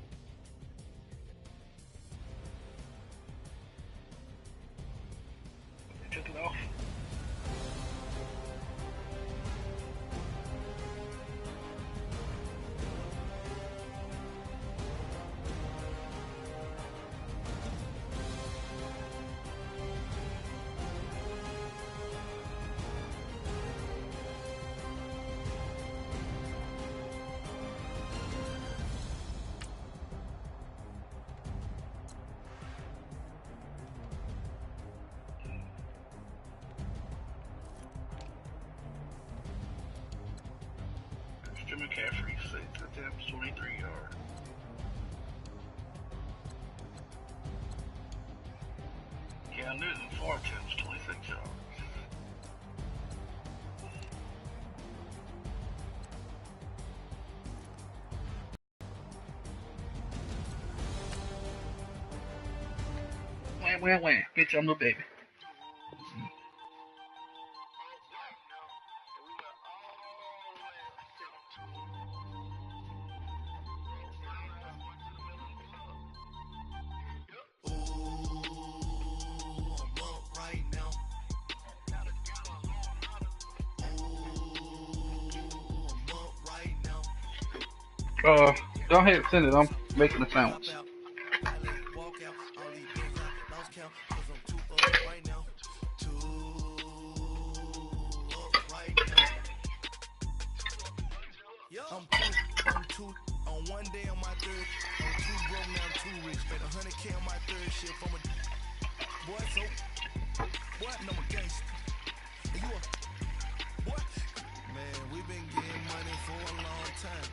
Took it off. McCaffrey, 6 attempts, 23 yards. Cam Newton, 4 attempts, 26 yards. Wah. Get your little baby. Go ahead, send it. I'm making a sandwich. I'm two on one day on my third. I'm too broke now, I'm too rich. Spent 100K on my third shit from a boy. So what? No, I'm a gangster. And you a what? Man, we been getting money for a long time.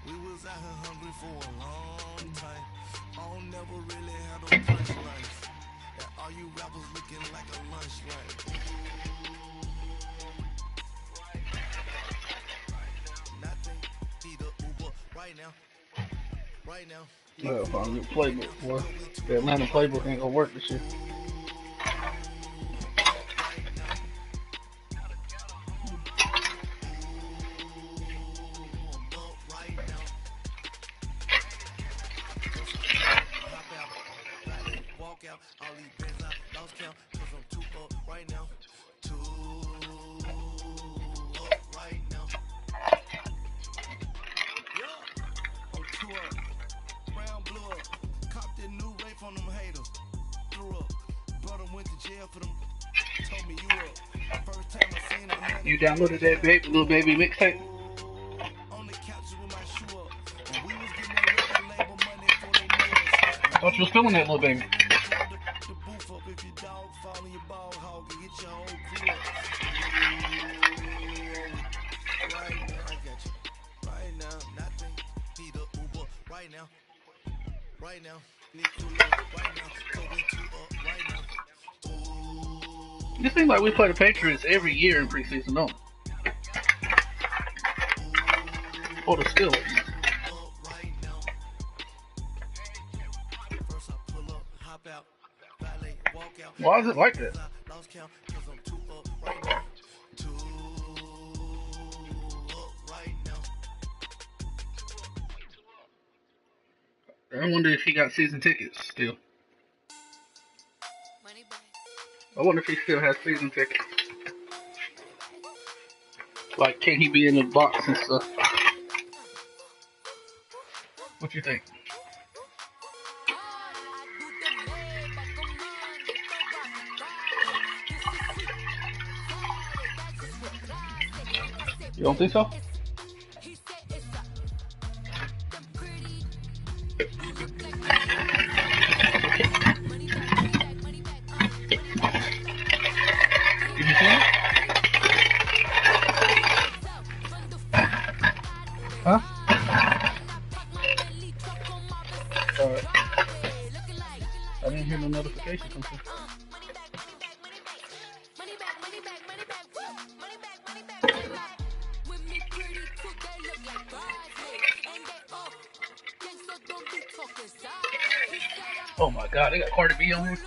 We was out here hungry for a long time. I don't never really have no punchlines. And all you rappers looking like a lunch line. Nothing. Need a Uber right now. Right now. Well, if I get playbook, boy. The Atlanta playbook ain't gonna work this year. You downloaded that little baby mixtape? I thought you was feeling that little baby. It seems like we play the Patriots every year in preseason, don't we? Or the Steelers. Why is it like that? I wonder if he got season tickets still. I wonder if he still has season tickets. Like, can he be in the box and stuff? What you think? You don't think so? Did you see it? Huh? Alright. I didn't hear no notification come through. Oh my god, they got Cardi B on here.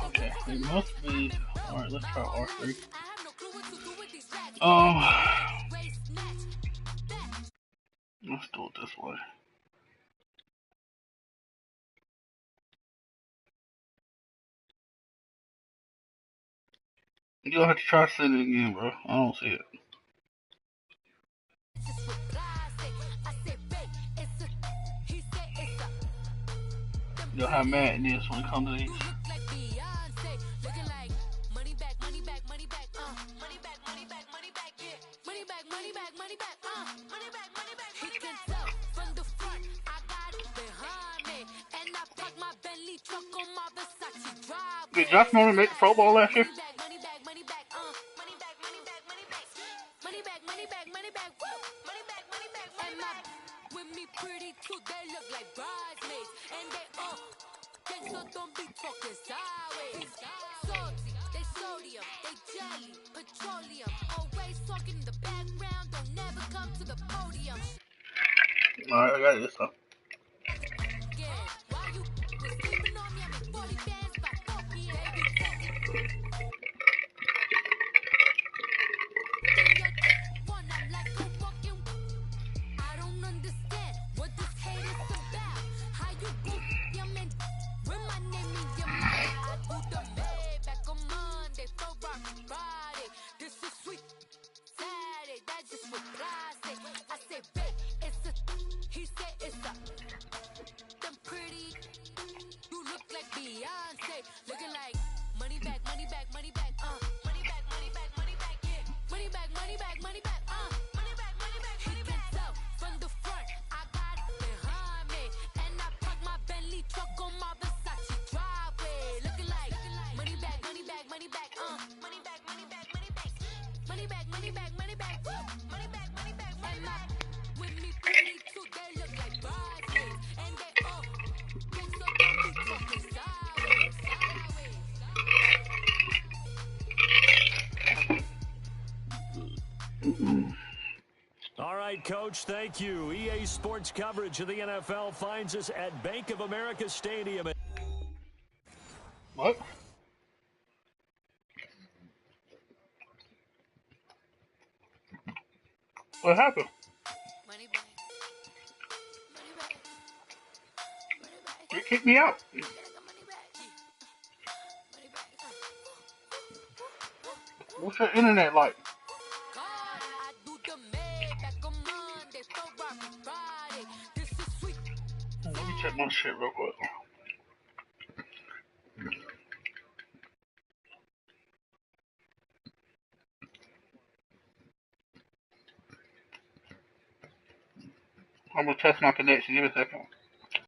Okay, it must be. Alright, let's try R3. Let's do it this way. You'll have to try sending it again, bro. I don't see it. You'll have Madden this when it comes to these. Did Josh Norman make the Pro Bowl last year? Alright, I got this stuff. All right, Coach, thank you. EA Sports coverage of the NFL finds us at Bank of America Stadium. What? What happened? You kicked me out. What's your internet like? Let me check my shit real quick. I'm gonna test my connection. Give me a second.